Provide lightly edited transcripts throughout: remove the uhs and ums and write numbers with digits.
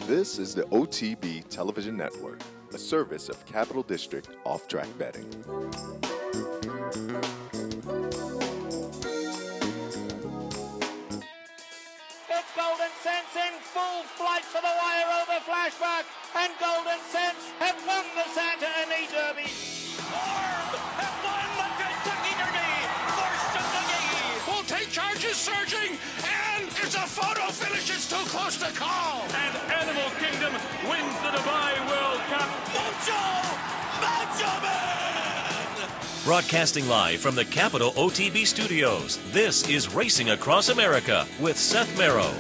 This is the OTB Television Network, a service of Capital District Off-Track Betting. It's Golden Sense in full flight for the wire over flashback, and Golden Sense have won the Santa Ana Derby. Orb have won the Kentucky Derby. Thorsten McGee will take charge, is surging, and it's a photo finish. It's too close to call. And Animal Kingdom wins the Dubai World Cup. Macho Man! Broadcasting live from the Capital OTB studios, this is Racing Across America with Seth Merrow.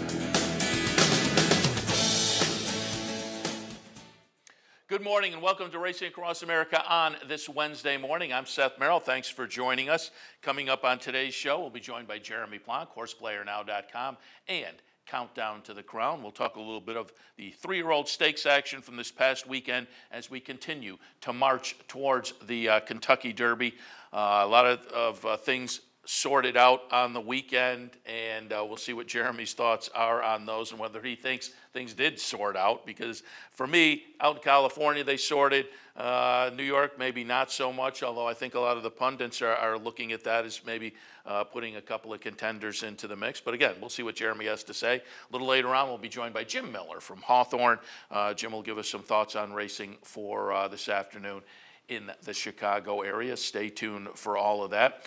Good morning and welcome to Racing Across America on this Wednesday morning. I'm Seth Merrill. Thanks for joining us. Coming up on today's show, we'll be joined by Jeremy Plonk, horseplayernow.com, and Countdown to the Crown. We'll talk a little bit of the 3-year-old stakes action from this past weekend as we continue to march towards the Kentucky Derby. A lot of things sorted out on the weekend, and we'll see what Jeremy's thoughts are on those and whether he thinks things did sort out, because for me, out in California they sorted. New York maybe not so much, although I think a lot of the pundits are looking at that as maybe putting a couple of contenders into the mix. But again, we'll see what Jeremy has to say. A little later on, we'll be joined by Jim Miller from Hawthorne. Jim will give us some thoughts on racing for this afternoon in the Chicago area. Stay tuned for all of that.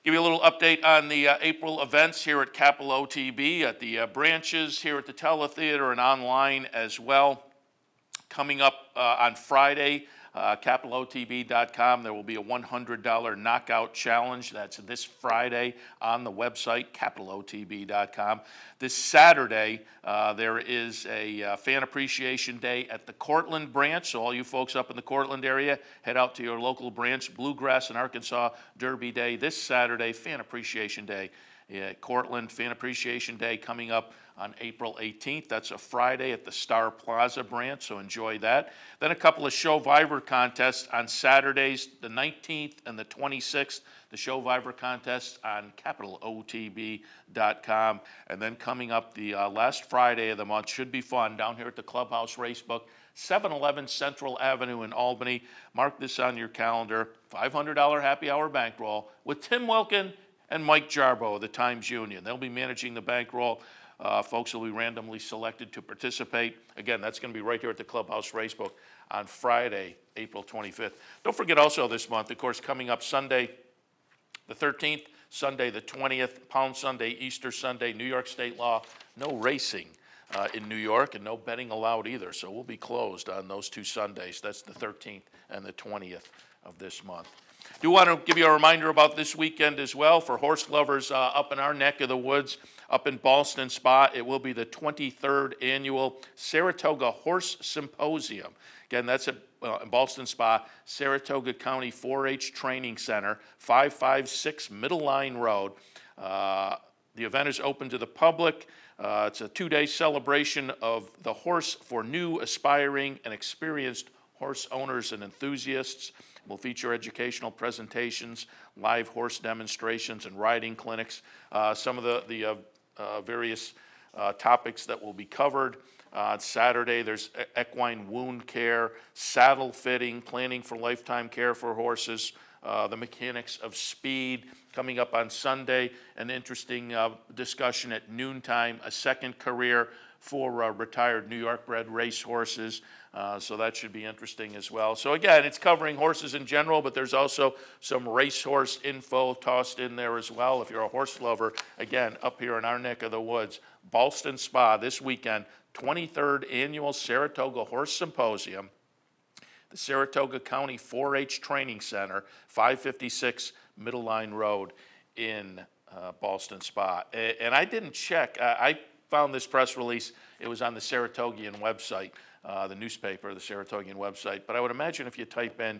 Give you a little update on the April events here at Capital OTB, at the branches here at the Teletheater and online as well. Coming up on Friday, CapitalOTB.com, there will be a $100 knockout challenge. That's this Friday on the website, CapitalOTB.com. This Saturday, there is a Fan Appreciation Day at the Cortland branch. So all you folks up in the Cortland area, head out to your local branch. Bluegrass and Arkansas Derby Day this Saturday, Fan Appreciation Day. Cortland Fan Appreciation Day coming up on April 18th. That's a Friday at the Star Plaza branch, so enjoy that. Then a couple of Show Viver contests on Saturdays, the 19th and the 26th. The Show Viver contests on CapitalOTB.com. And then coming up the last Friday of the month, should be fun, down here at the Clubhouse Racebook, 711 Central Avenue in Albany. Mark this on your calendar, $500 happy hour bankroll with Tim Wilkin and Mike Jarbo of the Times Union. They'll be managing the bankroll. Folks will be randomly selected to participate. Again, that's going to be right here at the Clubhouse Racebook on Friday, April 25th. Don't forget also this month, of course, coming up Sunday the 13th, Sunday the 20th, Palm Sunday, Easter Sunday, New York State law, no racing in New York and no betting allowed either. So we'll be closed on those two Sundays. That's the 13th and the 20th of this month. Do want to give you a reminder about this weekend as well for horse lovers up in our neck of the woods, up in Ballston Spa. It will be the 23rd annual Saratoga Horse Symposium. Again, that's at in Ballston Spa, Saratoga County 4-H Training Center, 556 Middle Line Road. The event is open to the public. It's a 2-day celebration of the horse for new, aspiring, and experienced horse owners and enthusiasts. We'll feature educational presentations, live horse demonstrations, and riding clinics. Some of the various topics that will be covered. Saturday, there's equine wound care, saddle fitting, planning for lifetime care for horses, the mechanics of speed. Coming up on Sunday, an interesting discussion at noontime, a second career for retired New York bred racehorses. So that should be interesting as well. So again, it's covering horses in general, but there's also some racehorse info tossed in there as well. If you're a horse lover, again, up here in our neck of the woods, Ballston Spa this weekend, 23rd Annual Saratoga Horse Symposium, the Saratoga County 4-H Training Center, 556 Middle Line Road in Ballston Spa. And I didn't check. I found this press release. It was on the Saratogian website. The newspaper, the Saratogian website. But I would imagine if you type in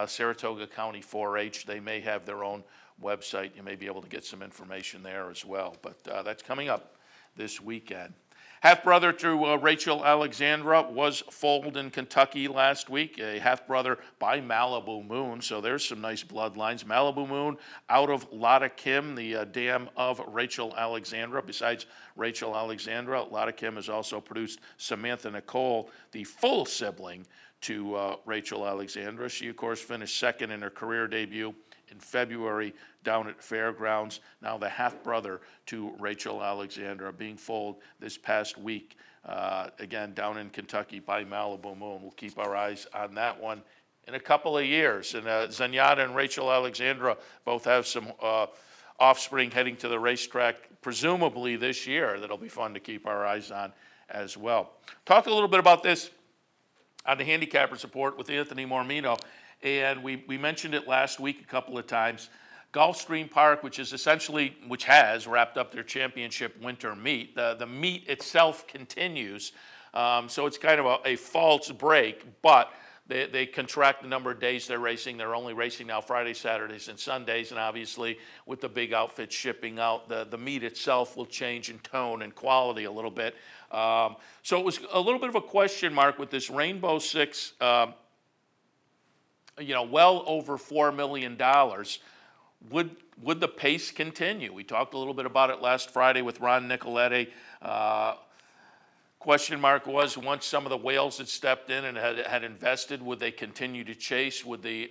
Saratoga County 4-H, they may have their own website. You may be able to get some information there as well. But that's coming up this weekend. Half-brother to Rachel Alexandra was foaled in Kentucky last week, a half-brother by Malibu Moon, so there's some nice bloodlines. Malibu Moon out of Lotta Kim, the dam of Rachel Alexandra. Besides Rachel Alexandra, Lotta Kim has also produced Samantha Nicole, the full sibling to Rachel Alexandra. She, of course, finished second in her career debut in February down at Fairgrounds. Now the half-brother to Rachel Alexandra being foaled this past week, again, down in Kentucky by Malibu Moon. We'll keep our eyes on that one in a couple of years. And Zenyatta and Rachel Alexandra both have some offspring heading to the racetrack, presumably this year, that'll be fun to keep our eyes on as well. Talked a little bit about this on the Handicappers Report with Anthony Mormino. And we mentioned it last week a couple of times. Gulfstream Park, which has wrapped up their championship winter meet. The meet itself continues, so it's kind of a false break, but they contract the number of days they're racing. They're only racing now Fridays, Saturdays, and Sundays, and obviously with the big outfits shipping out, the meet itself will change in tone and quality a little bit. So it was a little bit of a question mark with this Rainbow Six, well over $4 million. Would the pace continue? We talked a little bit about it last Friday with Ron Nicoletti. Question mark was, once some of the whales had stepped in and had invested, would they continue to chase? Would the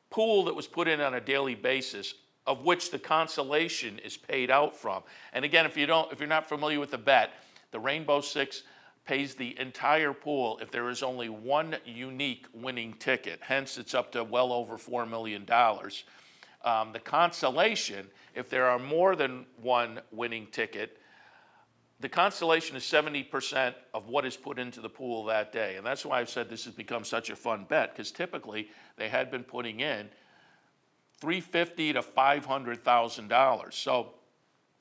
pool that was put in on a daily basis, of which the consolation is paid out from? And again, if you're not familiar with the bet, the Rainbow Six pays the entire pool if there is only one unique winning ticket. Hence, it's up to well over $4 million. The consolation, if there are more than one winning ticket, the consolation is 70% of what is put into the pool that day. And that's why I've said this has become such a fun bet, because typically they had been putting in $350,000 to $500,000. So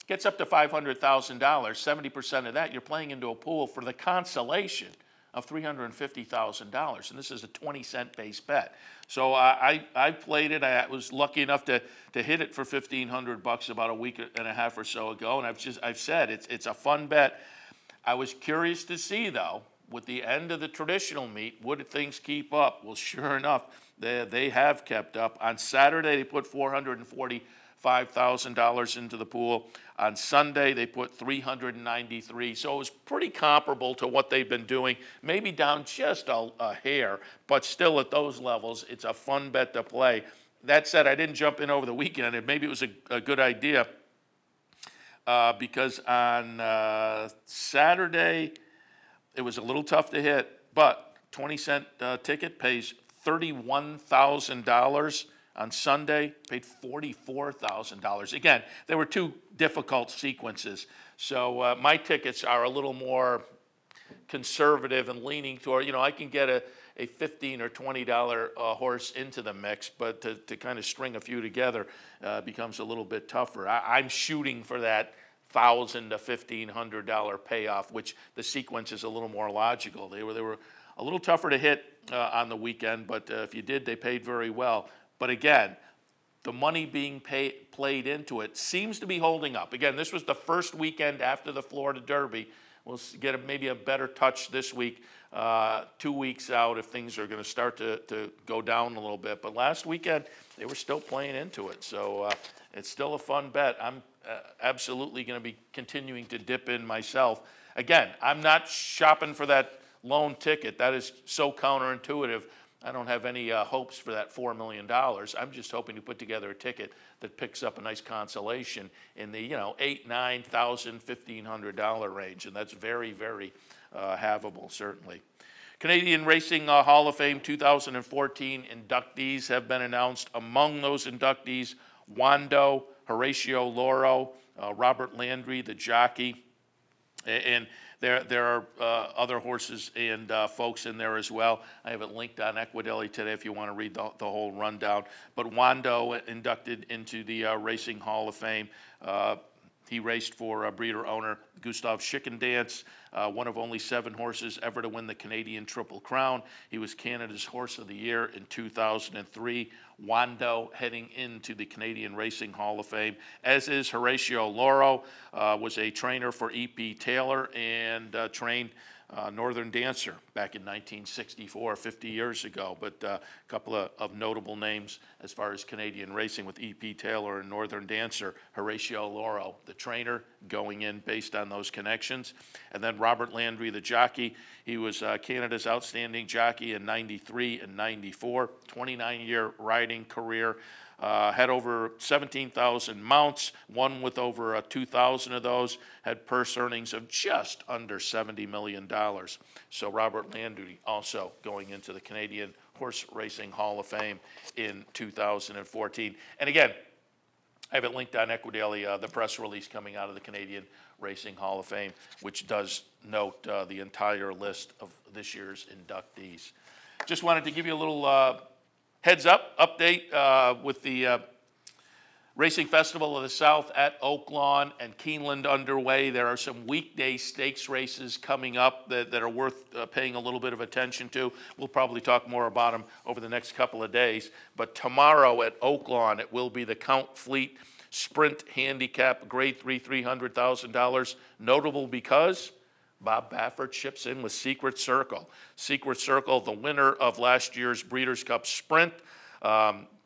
gets up to $500,000, 70% of that, you're playing into a pool for the consolation of $350,000, and this is a 20-cent base bet. So I played it. I was lucky enough to hit it for $1,500 about a week and a half or so ago, and I've said it's a fun bet. I was curious to see, though, with the end of the traditional meet, would things keep up? Well, sure enough, they have kept up. On Saturday, they put $445,000 into the pool. On Sunday, they put $393,000. So it was pretty comparable to what they've been doing, maybe down just a hair, but still at those levels, it's a fun bet to play. That said, I didn't jump in over the weekend, and maybe it was a good idea because on Saturday, it was a little tough to hit, but 20-cent ticket pays $31,000. On Sunday, paid $44,000. Again, there were two difficult sequences. So my tickets are a little more conservative and leaning toward, I can get a $15 or $20 horse into the mix, but to kind of string a few together becomes a little bit tougher. I'm shooting for that $1,000 to $1,500 payoff, which the sequence is a little more logical. They were a little tougher to hit on the weekend, but if you did, they paid very well. But again, the money being played into it seems to be holding up. Again, this was the first weekend after the Florida Derby. We'll get maybe a better touch this week, 2 weeks out, if things are going to start to go down a little bit. But last weekend, they were still playing into it. So it's still a fun bet. I'm absolutely going to be continuing to dip in myself. Again, I'm not shopping for that lone ticket. That is so counterintuitive. I don't have any hopes for that $4 million. I'm just hoping to put together a ticket that picks up a nice consolation in the $8,000, $9,000, $1,500 range, and that's very, very havable, certainly. Canadian Racing Hall of Fame 2014 inductees have been announced. Among those inductees, Wando, Horatio Loro, Robert Landry, the jockey, and there are other horses and folks in there as well. I have it linked on Equidaily today if you want to read the whole rundown. But Wando inducted into the Racing Hall of Fame. He raced for breeder owner Gustav Schickendance, one of only 7 horses ever to win the Canadian Triple Crown. He was Canada's Horse of the Year in 2003. Wando heading into the Canadian Racing Hall of Fame, as is Horatio Loro, was a trainer for E.P. Taylor and trained Northern Dancer back in 1964, 50 years ago. But a couple of notable names as far as Canadian racing with E.P. Taylor and Northern Dancer. Horatio Loro, the trainer, going in based on those connections. And then Robert Landry, the jockey. He was Canada's outstanding jockey in 93 and 94, 29-year riding career. Had over 17,000 mounts, won with over 2,000 of those, had purse earnings of just under $70 million. So Robert Landry also going into the Canadian Horse Racing Hall of Fame in 2014. And again, I have it linked on Equidaily, the press release coming out of the Canadian Racing Hall of Fame, which does note the entire list of this year's inductees. Just wanted to give you a little heads up update with the Racing Festival of the South at Oaklawn and Keeneland underway. There are some weekday stakes races coming up that are worth paying a little bit of attention to. We'll probably talk more about them over the next couple of days. But tomorrow at Oaklawn, it will be the Count Fleet Sprint Handicap Grade 3, $300,000. Notable because Bob Baffert chips in with Secret Circle. Secret Circle, the winner of last year's Breeders' Cup Sprint.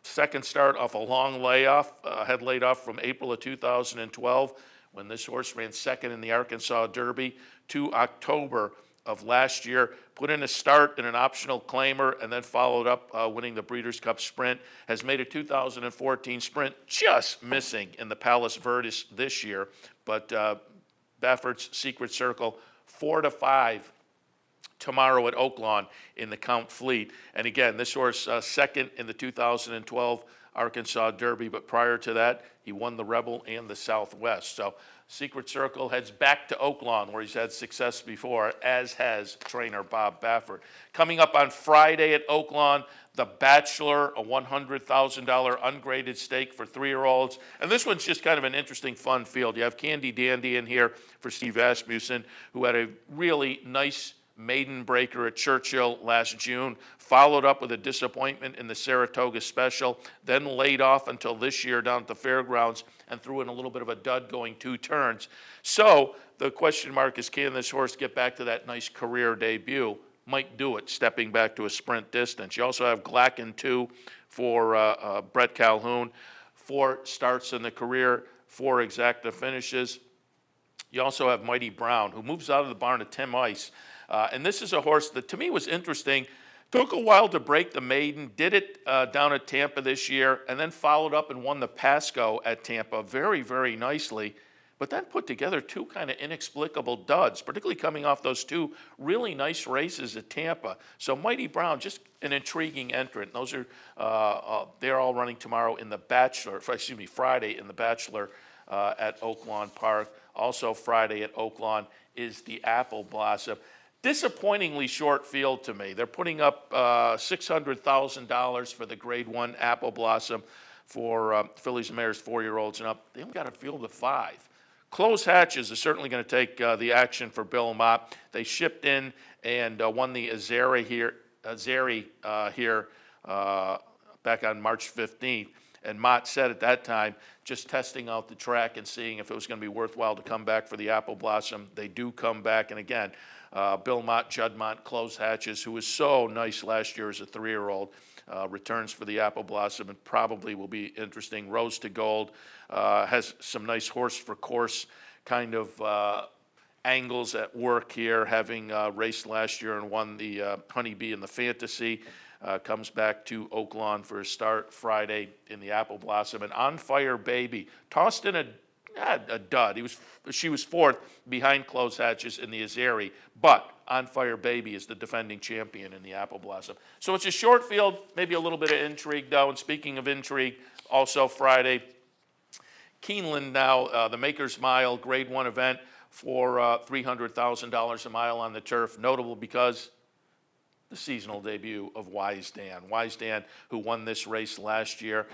Second start off a long layoff, had laid off from April of 2012 when this horse ran second in the Arkansas Derby to October of last year. Put in a start in an optional claimer and then followed up winning the Breeders' Cup Sprint. Has made a 2014 Sprint, just missing in the Palos Verdes this year. But Baffert's Secret Circle, 4-5 tomorrow at Oaklawn in the Count Fleet. And again, this horse second in the 2012 Arkansas Derby, but prior to that, he won the Rebel and the Southwest. So Secret Circle heads back to Oaklawn, where he's had success before, as has trainer Bob Baffert. Coming up on Friday at Oaklawn, The Bachelor, a $100,000 ungraded stake for 3-year-olds. And this one's just kind of an interesting, fun field. You have Candy Dandy in here for Steve Asmussen, who had a really nice maiden breaker at Churchill last June, followed up with a disappointment in the Saratoga Special, then laid off until this year down at the fairgrounds and threw in a little bit of a dud going 2 turns. So the question mark is, can this horse get back to that nice career debut? Might do it, stepping back to a sprint distance. You also have Glacken 2 for Brett Calhoun. 4 starts in the career, 4 exacta finishes. You also have Mighty Brown, who moves out of the barn to Tim Ice. And this is a horse that, to me, was interesting. Took a while to break the maiden, did it down at Tampa this year, and then followed up and won the Pasco at Tampa very, very nicely, but then put together 2 kind of inexplicable duds, particularly coming off those 2 really nice races at Tampa. So Mighty Brown, just an intriguing entrant. Those are, they're all running tomorrow in the Bachelor, Friday in the Bachelor at Oaklawn Park. Also Friday at Oaklawn is the Apple Blossom. Disappointingly short field to me. They're putting up $600,000 for the Grade 1 Apple Blossom for fillies and mares 4-year-olds and up. They only got a field of 5. Closed hatches are certainly going to take the action for Bill Mott. They shipped in and won the Azeri here back on March 15th. And Mott said at that time, just testing out the track and seeing if it was going to be worthwhile to come back for the Apple Blossom. They do come back. And again, Bill Mott, Judd Mott, closed hatches, who was so nice last year as a 3-year-old, returns for the Apple Blossom and probably will be interesting. Rose to Gold has some nice horse for course kind of angles at work here, having raced last year and won the Honeybee and the Fantasy. Comes back to Oaklawn for a start Friday in the Apple Blossom. And On Fire Baby tossed in a dud. She was 4th behind closed hatches in the Azeri, but On Fire Baby is the defending champion in the Apple Blossom. So it's a short field, maybe a little bit of intrigue though. And speaking of intrigue, also Friday, Keeneland now, the Maker's Mile Grade 1 event for $300,000 a mile on the turf. Notable because the seasonal debut of Wise Dan. Wise Dan, who won this race last year.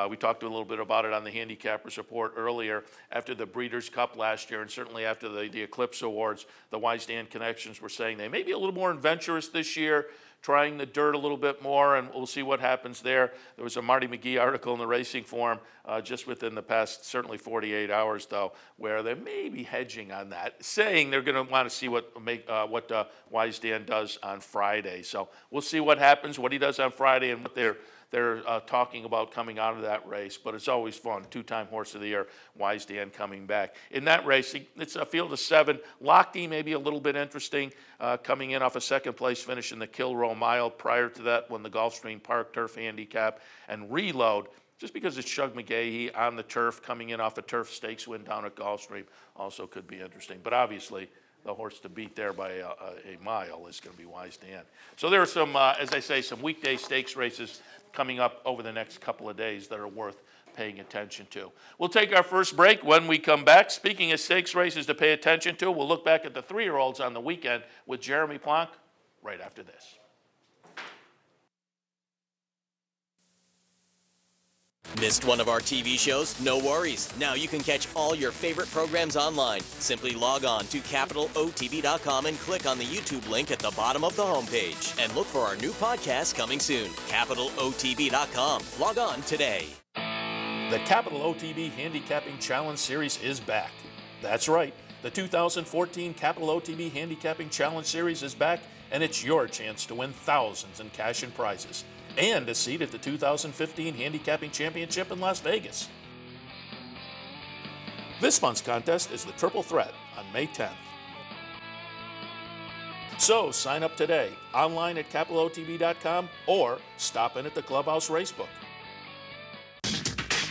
We talked a little bit about it on the Handicappers Report earlier. After the Breeders' Cup last year, and certainly after the Eclipse Awards, the Wise Dan Connections were saying they may be a little more adventurous this year, trying the dirt a little bit more, and we'll see what happens there. There was a Marty McGee article in the Racing Forum just within the past, certainly 48 hours, though, where they may be hedging on that, saying they're going to want to see what Wise Dan does on Friday. So we'll see what happens, what he does on Friday, and what they're talking about coming out of that race. But it's always fun. Two-time Horse of the Year, Wise Dan coming back. In that race, it's a field of 7. Lochte may be a little bit interesting, coming in off a second-place finish in the Kilroe Mile. Prior to that, won the Gulfstream Park Turf Handicap. And Reload, just because it's Shug McGaughey on the turf, coming in off a turf stakes win down at Gulfstream, also could be interesting. But obviously, the horse to beat there by a mile is going to be Wise Dan. So there are some, as I say, some weekday stakes races coming up over the next couple of days that are worth paying attention to. We'll take our first break. When we come back, speaking of stakes races to pay attention to, we'll look back at the 3-year-olds on the weekend with Jeremy Plonk right after this. Missed one of our TV shows? No worries. Now you can catch all your favorite programs online. Simply log on to CapitalOTB.com and click on the YouTube link at the bottom of the homepage. And look for our new podcast coming soon. CapitalOTB.com. Log on today. The Capital OTB Handicapping Challenge Series is back. That's right. The 2014 Capital OTB Handicapping Challenge Series is back, and it's your chance to win thousands in cash and prizes, and a seat at the 2015 Handicapping Championship in Las Vegas. This month's contest is the Triple Threat on May 10th. So sign up today, online at CapitalOTB.com, or stop in at the Clubhouse Racebook.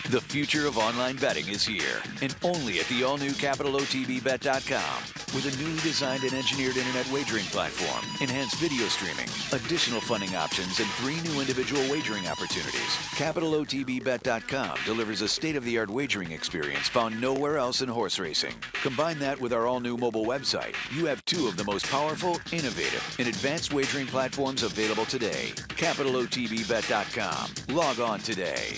The future of online betting is here, and only at the all-new CapitalOTBBet.com. With a newly designed and engineered internet wagering platform, enhanced video streaming, additional funding options, and 3 new individual wagering opportunities, CapitalOTBBet.com delivers a state-of-the-art wagering experience found nowhere else in horse racing. Combine that with our all-new mobile website, you have 2 of the most powerful, innovative, and advanced wagering platforms available today. CapitalOTBBet.com. Log on today.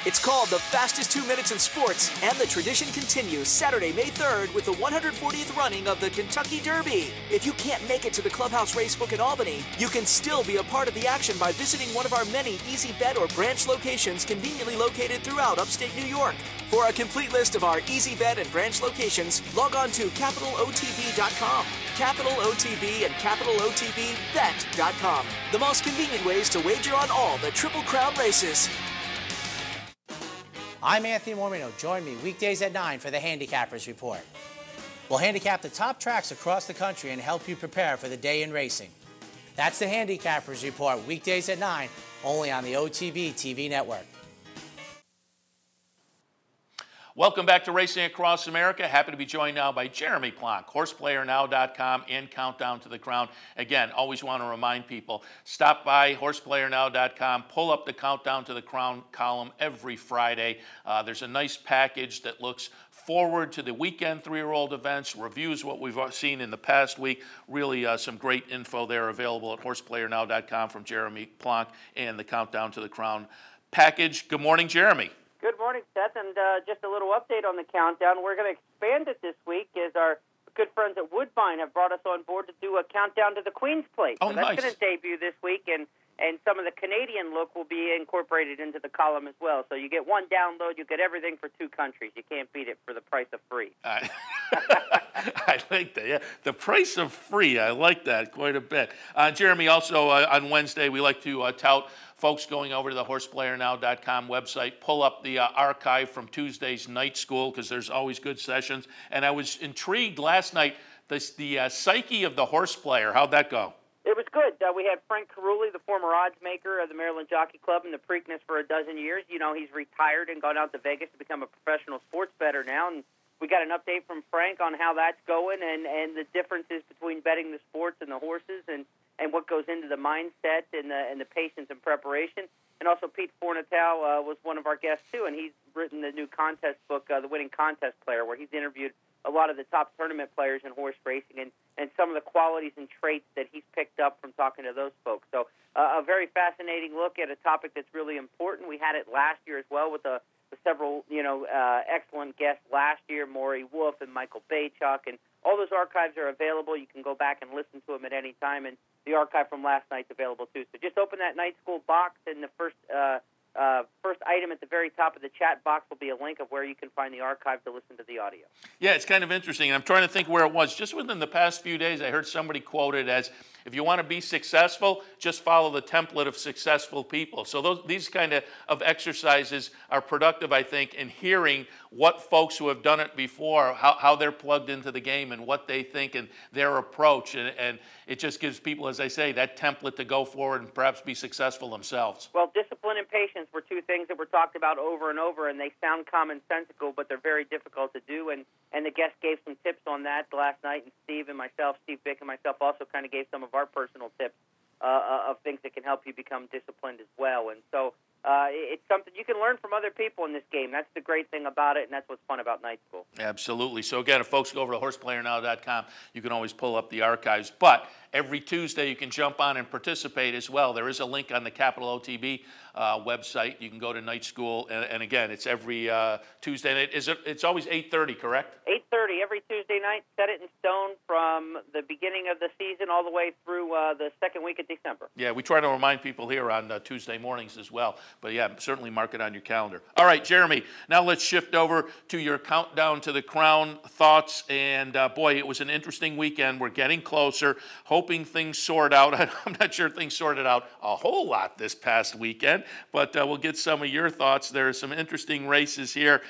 It's called the fastest 2 minutes in sports, and the tradition continues Saturday, May 3rd with the 140th running of the Kentucky Derby. If you can't make it to the Clubhouse Racebook in Albany, you can still be a part of the action by visiting one of our many Easy Bet or branch locations conveniently located throughout upstate New York. For a complete list of our Easy Bet and branch locations, log on to CapitalOTB.com. Capital OTB and CapitalOTBBet.com. The most convenient ways to wager on all the Triple Crown races. I'm Anthony Mormino. Join me weekdays at 9 for the Handicappers Report. We'll handicap the top tracks across the country and help you prepare for the day in racing. That's the Handicappers Report, weekdays at 9, only on the OTB TV network. Welcome back to Racing Across America. Happy to be joined now by Jeremy Plonk, horseplayernow.com and Countdown to the Crown. Again, always want to remind people, stop by horseplayernow.com, pull up the Countdown to the Crown column every Friday. There's a nice package that looks forward to the weekend 3-year-old events, reviews what we've seen in the past week. Really some great info there available at horseplayernow.com from Jeremy Plonk and the Countdown to the Crown package. Good morning, Jeremy. Good morning, Seth, and just a little update on the countdown. We're going to expand it this week as our good friends at Woodbine have brought us on board to do a countdown to the Queen's Plate. Oh, so that's nice. going to debut this week, and some of the Canadian look will be incorporated into the column as well. So you get one download, you get everything for 2 countries. You can't beat it for the price of free. I like that. Yeah, the price of free. I like that quite a bit. Jeremy, also on Wednesday, we like to tout folks going over to the horseplayernow.com website, pull up the archive from Tuesday's night school because there's always good sessions. And I was intrigued last night, the psyche of the horse player. How'd that go? It was good. We had Frank Carulli, the former odds maker of the Maryland Jockey Club and the Preakness for a dozen years. You know, he's retired and gone out to Vegas to become a professional sports bettor now. And we got an update from Frank on how that's going and the differences between betting the sports and the horses and what goes into the mindset and the patience and preparation. And also Pete Fornatale was one of our guests, too, and he's written the new contest book, The Winning Contest Player, where he's interviewed a lot of the top tournament players in horse racing and some of the qualities and traits that he's picked up from talking to those folks. So a very fascinating look at a topic that's really important. We had it last year as well with several, excellent guests last year, Maury Wolf and Michael Baychuk, and all those archives are available. You can go back and listen to them at any time, and the archive from last night's available too. So just open that Night School box, and the first item at the very top of the chat box will be a link of where you can find the archive to listen to the audio. Yeah, it's kind of interesting. I'm trying to think where it was. Just within the past few days, I heard somebody quoted as, if you want to be successful, just follow the template of successful people. So these kind of exercises are productive, I think, in hearing what folks who have done it before, how they're plugged into the game and what they think and their approach. And it just gives people, as I say, that template to go forward and perhaps be successful themselves. Well, discipline and patience were two things that were talked about over and over, and they sound commonsensical, but they're very difficult to do. And the guest gave some tips on that last night, and Steve Vick and myself also kind of gave some of our personal tips of things that can help you become disciplined as well. And so it's something you can learn from other people in this game. That's the great thing about it, and that's what's fun about Night School. Absolutely. So again, if folks go over to horseplayernow.com, you can always pull up the archives. But every Tuesday you can jump on and participate as well. There is a link on the Capital OTB website. You can go to Night School, and again, it's every Tuesday. And it's always 8:30, correct? 8:30 every Tuesday night. Set it in stone from the beginning of the season all the way through the second week of December. Yeah, we try to remind people here on Tuesday mornings as well. But yeah, certainly mark it on your calendar. All right, Jeremy, now let's shift over to your countdown to the Crown thoughts. And boy, it was an interesting weekend. We're getting closer, hoping things sort out. I'm not sure things sorted out a whole lot this past weekend, but we'll get some of your thoughts. There are some interesting races here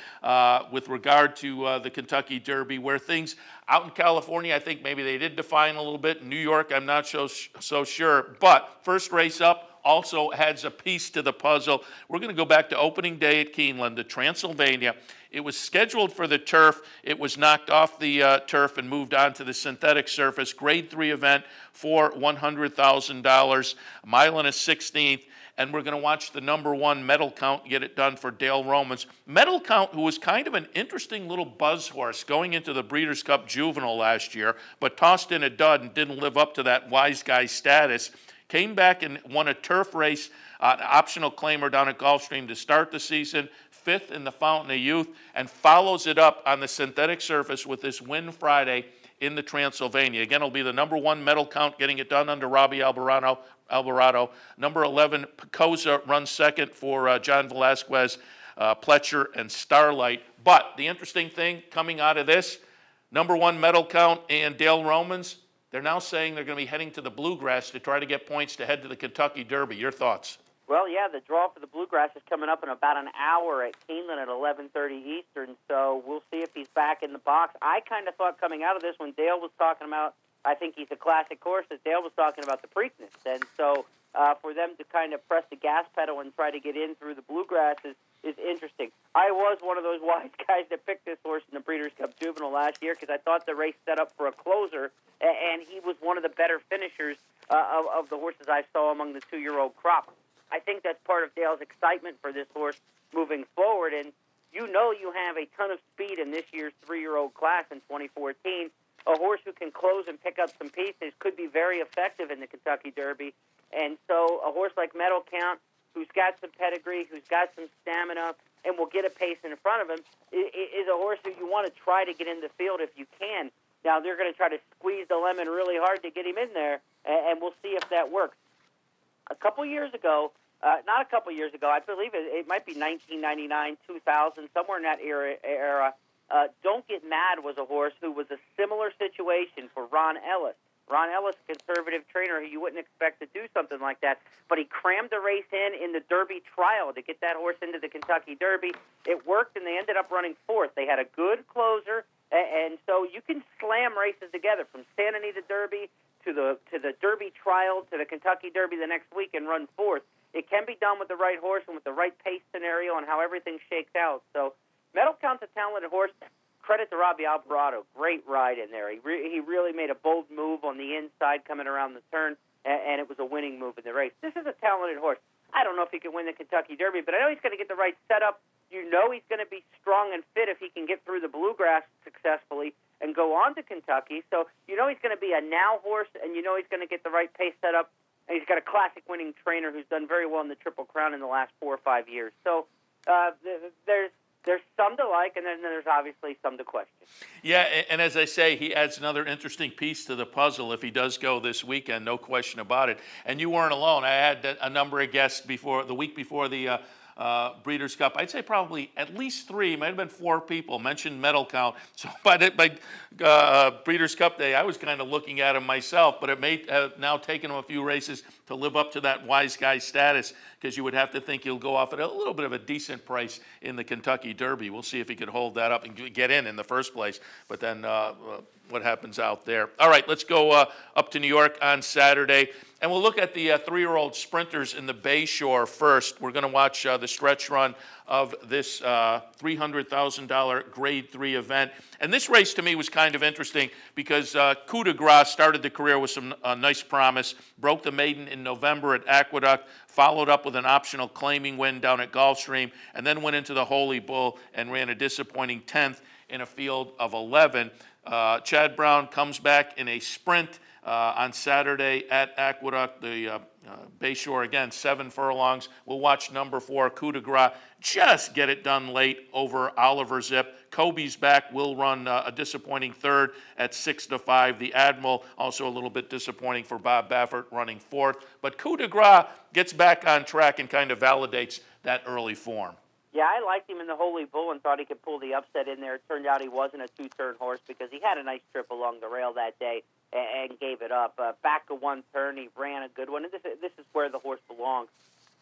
with regard to the Kentucky Derby, where things out in California, I think maybe they did define a little bit. In New York, I'm not so sure. But first race up also adds a piece to the puzzle. We're going to go back to opening day at Keeneland, to Transylvania. It was scheduled for the turf. It was knocked off the turf and moved on to the synthetic surface. Grade 3 event for $100,000, a mile and a 16th. And we're going to watch the number 1 medal count get it done for Dale Romans. Medal count, who was kind of an interesting little buzz horse going into the Breeders' Cup Juvenile last year, but tossed in a dud and didn't live up to that wise guy status. Came back and won a turf race, optional claimer down at Gulfstream to start the season, 5th in the Fountain of Youth, and follows it up on the synthetic surface with this win Friday in the Transylvania. Again, it'll be the number 1 medal count, getting it done under Robbie Alvarado. Number 11, Picosa runs second for John Velasquez, Pletcher, and Starlight. But the interesting thing coming out of this, number 1 medal count and Dale Romans, they're now saying they're going to be heading to the Bluegrass to try to get points to head to the Kentucky Derby. Your thoughts? Well, yeah, the draw for the Bluegrass is coming up in about an hour at Keeneland at 11:30 Eastern, so we'll see if he's back in the box. I kind of thought coming out of this, when Dale was talking about, I think he's a classic horse, that Dale was talking about the Preakness, and so for them to kind of press the gas pedal and try to get in through the Bluegrass is interesting. I was one of those wise guys that picked this horse in the Breeders' Cup Juvenile last year because I thought the race set up for a closer, and he was one of the better finishers of the horses I saw among the 2-year-old crop. I think that's part of Dale's excitement for this horse moving forward, and you have a ton of speed in this year's 3-year-old class in 2014. A horse who can close and pick up some pieces could be very effective in the Kentucky Derby, and so a horse like Medal Count, who's got some pedigree, who's got some stamina, and will get a pace in front of him, is a horse who you want to try to get in the field if you can. Now, they're going to try to squeeze the lemon really hard to get him in there, and we'll see if that works. A couple years ago, not a couple years ago, I believe it might be 1999, 2000, somewhere in that era, Don't Get Mad was a horse who was a similar situation for Ron Ellis. Ron Ellis, a conservative trainer who you wouldn't expect to do something like that, but he crammed the race in the Derby trial to get that horse into the Kentucky Derby. It worked, and they ended up running 4th. They had a good closer, and so you can slam races together from Santa Anita Derby to the Derby trial to the Kentucky Derby the next week and run 4th. It can be done with the right horse and with the right pace scenario and how everything shakes out. So Medal Count's a talented horse. Credit to Robbie Alvarado. Great ride in there. He really made a bold move on the inside coming around the turn, and it was a winning move in the race. This is a talented horse. I don't know if he can win the Kentucky Derby, but I know he's going to get the right setup. You know he's going to be strong and fit if he can get through the Bluegrass successfully and go on to Kentucky. So you know he's going to be a now horse, and you know he's going to get the right pace setup. And he's got a classic winning trainer who's done very well in the Triple Crown in the last 4 or 5 years. So there's some to like, and then there's obviously some to question. Yeah, and as I say, he adds another interesting piece to the puzzle if he does go this weekend, no question about it. And you weren't alone. I had a number of guests the week before the Breeders' Cup. I'd say probably at least 3, might have been 4 people mentioned medal count. So by Breeders' Cup day, I was kind of looking at him myself, but it may have now taken him a few races to live up to that wise guy status, because you would have to think he'll go off at a little bit of a decent price in the Kentucky Derby. We'll see if he could hold that up and get in the first place, but then what happens out there. All right, let's go up to New York on Saturday, and we'll look at the 3-year-old sprinters in the Bayshore first. We're going to watch the stretch run of this $300,000 Grade 3 event. And this race to me was kind of interesting because Coup de Grace started the career with some nice promise, broke the maiden in November at Aqueduct, followed up with an optional claiming win down at Gulfstream, and then went into the Holy Bull and ran a disappointing 10th in a field of 11. Chad Brown comes back in a sprint on Saturday at Aqueduct, the Bayshore, again, 7 furlongs. We'll watch number 4, Coup de Grace, just get it done late over Oliver Zip. Kobe's back, will run a disappointing 3rd at 6-5. The Admiral, also a little bit disappointing for Bob Baffert, running 4th. But Coup de Grace gets back on track and kind of validates that early form. Yeah, I liked him in the Holy Bull and thought he could pull the upset in there. It turned out he wasn't a 2-turn horse because he had a nice trip along the rail that day and gave it up. Back to 1 turn, he ran a good one, and this is where the horse belongs.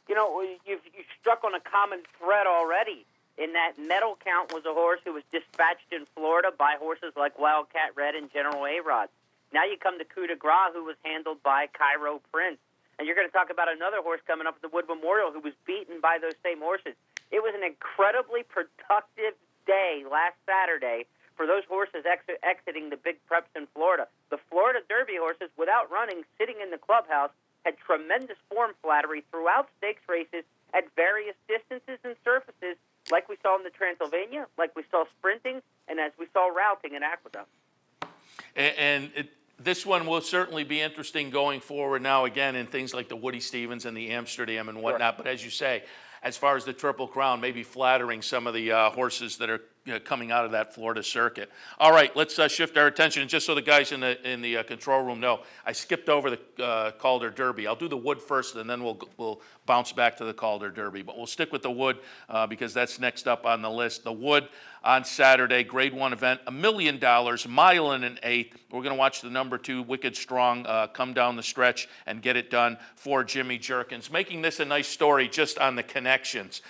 You know, you've struck on a common thread already. In that medal count was a horse who was dispatched in Florida by horses like Wildcat Red and General A-Rod. Now you come to Coup de Grace, who was handled by Cairo Prince. And you're going to talk about another horse coming up at the Wood Memorial who was beaten by those same horses. It was an incredibly productive day last Saturday for those horses exiting the big preps in Florida. The Florida Derby horses, without running, sitting in the clubhouse, had tremendous form flattery throughout stakes races at various distances and surfaces, like we saw in the Transylvania, like we saw sprinting, and as we saw routing in Aqueduct. This one will certainly be interesting going forward now, again, in things like the Woody Stevens and the Amsterdam and whatnot. Sure. But as you say, as far as the Triple Crown, maybe flattering some of the horses that are coming out of that Florida circuit. All right, let's shift our attention. And just so the guys in the control room know, I skipped over the Calder Derby. I'll do the Wood first, and then we'll bounce back to the Calder Derby. But we'll stick with the Wood because that's next up on the list. The Wood on Saturday, Grade 1 event, $1 million, mile and an eighth. We're going to watch the number 2, Wicked Strong, come down the stretch and get it done for Jimmy Jerkins, making this a nice story just on the connections.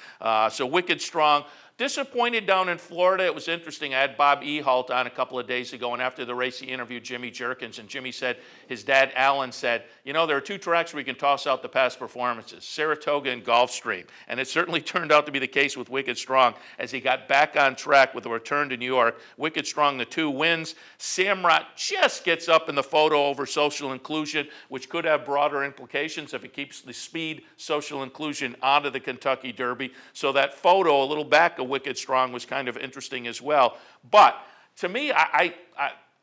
So Wicked Strong, disappointed down in Florida. It was interesting. I had Bob Ehalt on a couple of days ago, and after the race, he interviewed Jimmy Jerkins, and Jimmy said, his dad, Alan, said, you know, there are 2 tracks where you can toss out the past performances, Saratoga and Gulfstream. And it certainly turned out to be the case with Wicked Strong as he got back on track with a return to New York. Wicked Strong, the 2 wins. Samrat just gets up in the photo over social inclusion, which could have broader implications if it keeps the speed social inclusion out of the Kentucky Derby. So that photo, a little back of Wicked Strong, was kind of interesting as well. But to me, I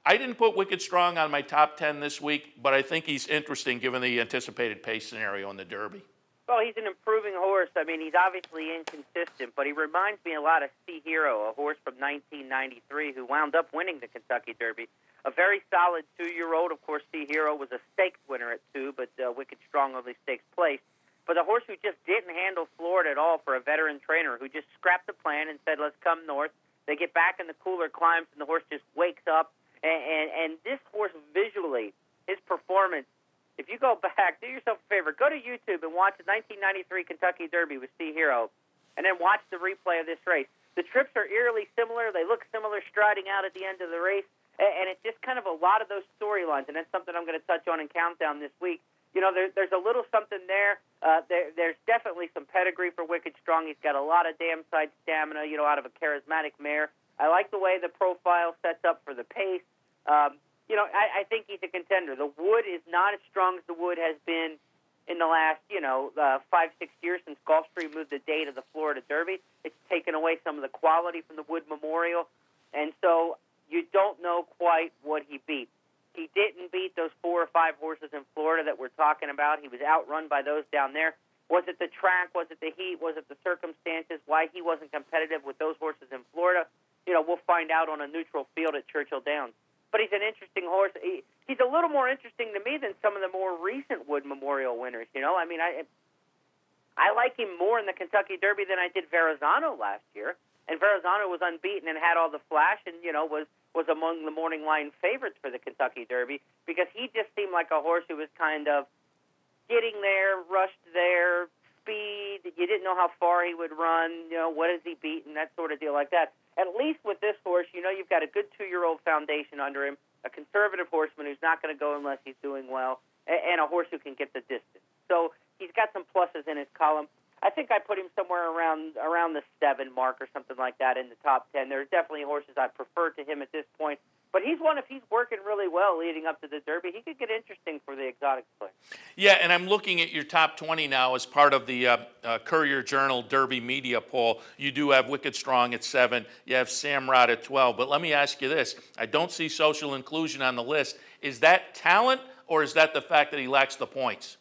didn't put Wicked Strong on my top 10 this week, but I think he's interesting given the anticipated pace scenario in the Derby. Well, he's an improving horse. I mean, he's obviously inconsistent, but he reminds me a lot of Sea Hero, a horse from 1993 who wound up winning the Kentucky Derby. A very solid 2-year-old. Of course, Sea Hero was a stakes winner at 2, but Wicked Strong only stakes place. But a horse who just didn't handle Florida at all for a veteran trainer who just scrapped the plan and said, let's come north. They get back in the cooler climes, and the horse just wakes up. And this horse visually, his performance, if you go back, do yourself a favor, go to YouTube and watch the 1993 Kentucky Derby with Sea Hero, and then watch the replay of this race. The trips are eerily similar. They look similar striding out at the end of the race, and it's just kind of a lot of those storylines, and that's something I'm going to touch on in Countdown this week. You know, there's a little something there. There's definitely some pedigree for Wicked Strong. He's got a lot of damn side stamina, you know, out of a charismatic mare. I like the way the profile sets up for the pace. You know, I think he's a contender. The Wood is not as strong as the Wood has been in the last, 5-6 years since Gulfstream moved the day to the Florida Derby. It's taken away some of the quality from the Wood Memorial, and so you don't know quite what he beat. He didn't beat those 4 or 5 horses in Florida that we're talking about. He was outrun by those down there. Was it the track? Was it the heat? Was it the circumstances? Why he wasn't competitive with those horses in Florida? We'll find out on a neutral field at Churchill Downs. But he's an interesting horse. He's a little more interesting to me than some of the more recent Wood Memorial winners. I like him more in the Kentucky Derby than I did Verrazano last year. And Verrazano was unbeaten and had all the flash and, was among the morning line favorites for the Kentucky Derby because he just seemed like a horse who was kind of getting there, rushed there, speed. You didn't know how far he would run, what has he beaten, that sort of deal like that. At least with this horse, you've got a good 2-year-old foundation under him, a conservative horseman who's not going to go unless he's doing well, and a horse who can get the distance. So he's got some pluses in his column. I think I put him somewhere around the 7 mark or something like that in the top 10. There are definitely horses I prefer to him at this point. But he's one, if he's working really well leading up to the Derby, he could get interesting for the exotic play. Yeah, and I'm looking at your top 20 now as part of the Courier-Journal Derby media poll. You do have Wicked Strong at 7. You have Samrad at 12. But let me ask you this. I don't see Social Inclusion on the list. Is that talent, or is that the fact that he lacks the points?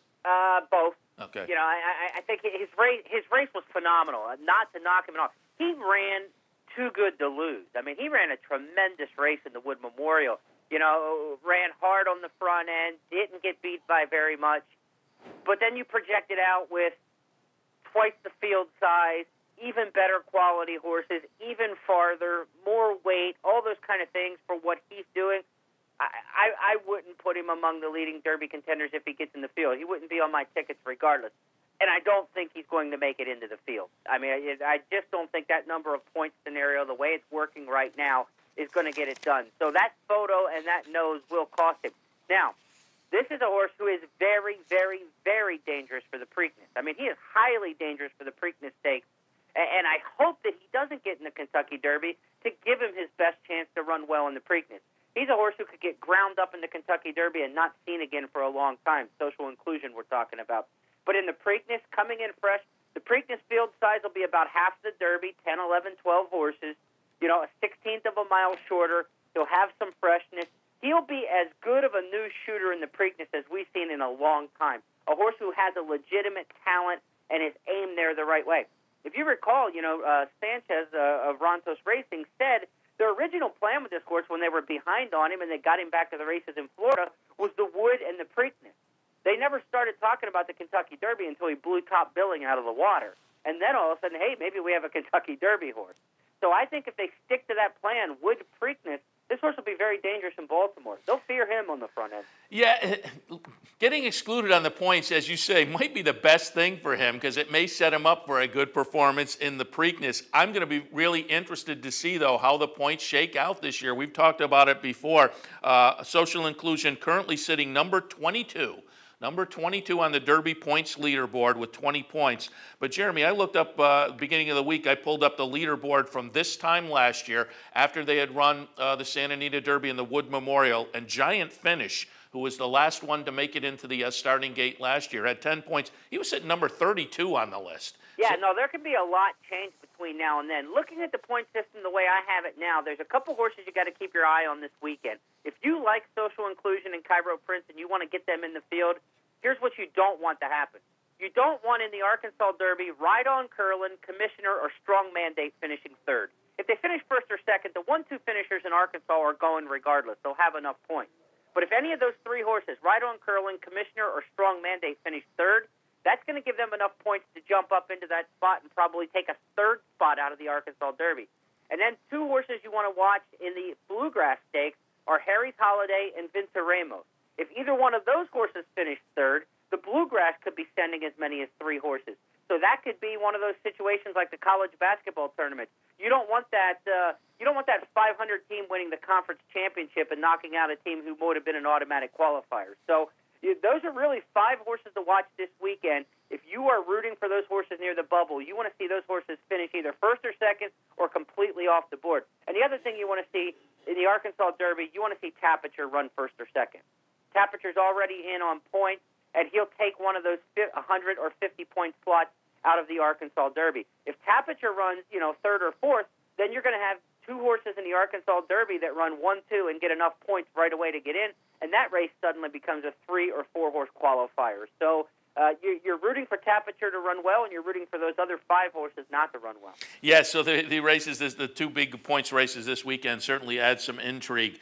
Both. Okay. I think his race was phenomenal. Not to knock him off. He ran too good to lose. I mean, he ran a tremendous race in the Wood Memorial. Ran hard on the front end, didn't get beat by very much. But then you project it out with twice the field size, even better quality horses, even farther, more weight, all those kind of things for what he's doing. I wouldn't put him among the leading Derby contenders if he gets in the field. He wouldn't be on my tickets regardless. And I don't think he's going to make it into the field. I mean, I just don't think that number of points scenario, the way it's working right now, is going to get it done. So that photo and that nose will cost him. Now, this is a horse who is very, very, very dangerous for the Preakness. I mean, he is highly dangerous for the Preakness Stakes. And I hope that he doesn't get in the Kentucky Derby to give him his best chance to run well in the Preakness. He's a horse who could get ground up in the Kentucky Derby and not seen again for a long time. Social Inclusion we're talking about. But in the Preakness, coming in fresh, the Preakness field size will be about half the Derby, 10, 11, 12 horses, a 16th of a mile shorter. He'll have some freshness. He'll be as good of a new shooter in the Preakness as we've seen in a long time. A horse who has a legitimate talent and is aimed there the right way. If you recall, Sanchez of Rontos Racing said their original plan with this horse when they were behind on him and they got him back to the races in Florida was the Wood and the Preakness. They never started talking about the Kentucky Derby until he blew top billing out of the water. And then all of a sudden, hey, maybe we have a Kentucky Derby horse. So I think if they stick to that plan, Wood Preakness, this horse will be very dangerous in Baltimore. They'll fear him on the front end. Yeah, getting excluded on the points, as you say, might be the best thing for him because it may set him up for a good performance in the Preakness. I'm going to be really interested to see, though, how the points shake out this year. We've talked about it before. Social Inclusion currently sitting number 22. Number 22 on the Derby points leaderboard with 20 points. But, Jeremy, I looked up beginning of the week. I pulled up the leaderboard from this time last year after they had run the Santa Anita Derby and the Wood Memorial. And Giant Finish, who was the last one to make it into the starting gate last year, had 10 points. He was sitting number 32 on the list. Yeah, no, there can be a lot changed between now and then. Looking at the point system the way I have it now, there's a couple horses you got to keep your eye on this weekend. If you like Social Inclusion and Cairo Prince and you want to get them in the field, here's what you don't want to happen. You don't want in the Arkansas Derby Ride On Curlin, Commissioner, or Strong Mandate finishing third. If they finish first or second, the 1-2 finishers in Arkansas are going regardless. They'll have enough points. But if any of those 3 horses, Ride On Curlin, Commissioner, or Strong Mandate, finish third, that's going to give them enough points to jump up into that spot and probably take a third spot out of the Arkansas Derby. And then 2 horses you want to watch in the Bluegrass Stakes are Harry's Holiday and Vincent Ramos. If either one of those horses finish third, the Bluegrass could be sending as many as 3 horses. So that could be one of those situations like the college basketball tournament. You don't want that. You don't want that 500 team winning the conference championship and knocking out a team who would have been an automatic qualifier. So those are really 5 horses to watch this weekend. If you are rooting for those horses near the bubble, you want to see those horses finish either first or second or completely off the board. And the other thing you want to see in the Arkansas Derby, you want to see Tapiture run first or second. Tapiture's already in on points. and he'll take one of those 100 or 50-point slots out of the Arkansas Derby. If Tapiture runs, third or fourth, then you're going to have two horses in the Arkansas Derby that run 1-2 and get enough points right away to get in, and that race suddenly becomes a 3 or 4 horse qualifier. So you're rooting for Tapiture to run well, and you're rooting for those other 5 horses not to run well. Yeah, so the races, the 2 big points races this weekend certainly add some intrigue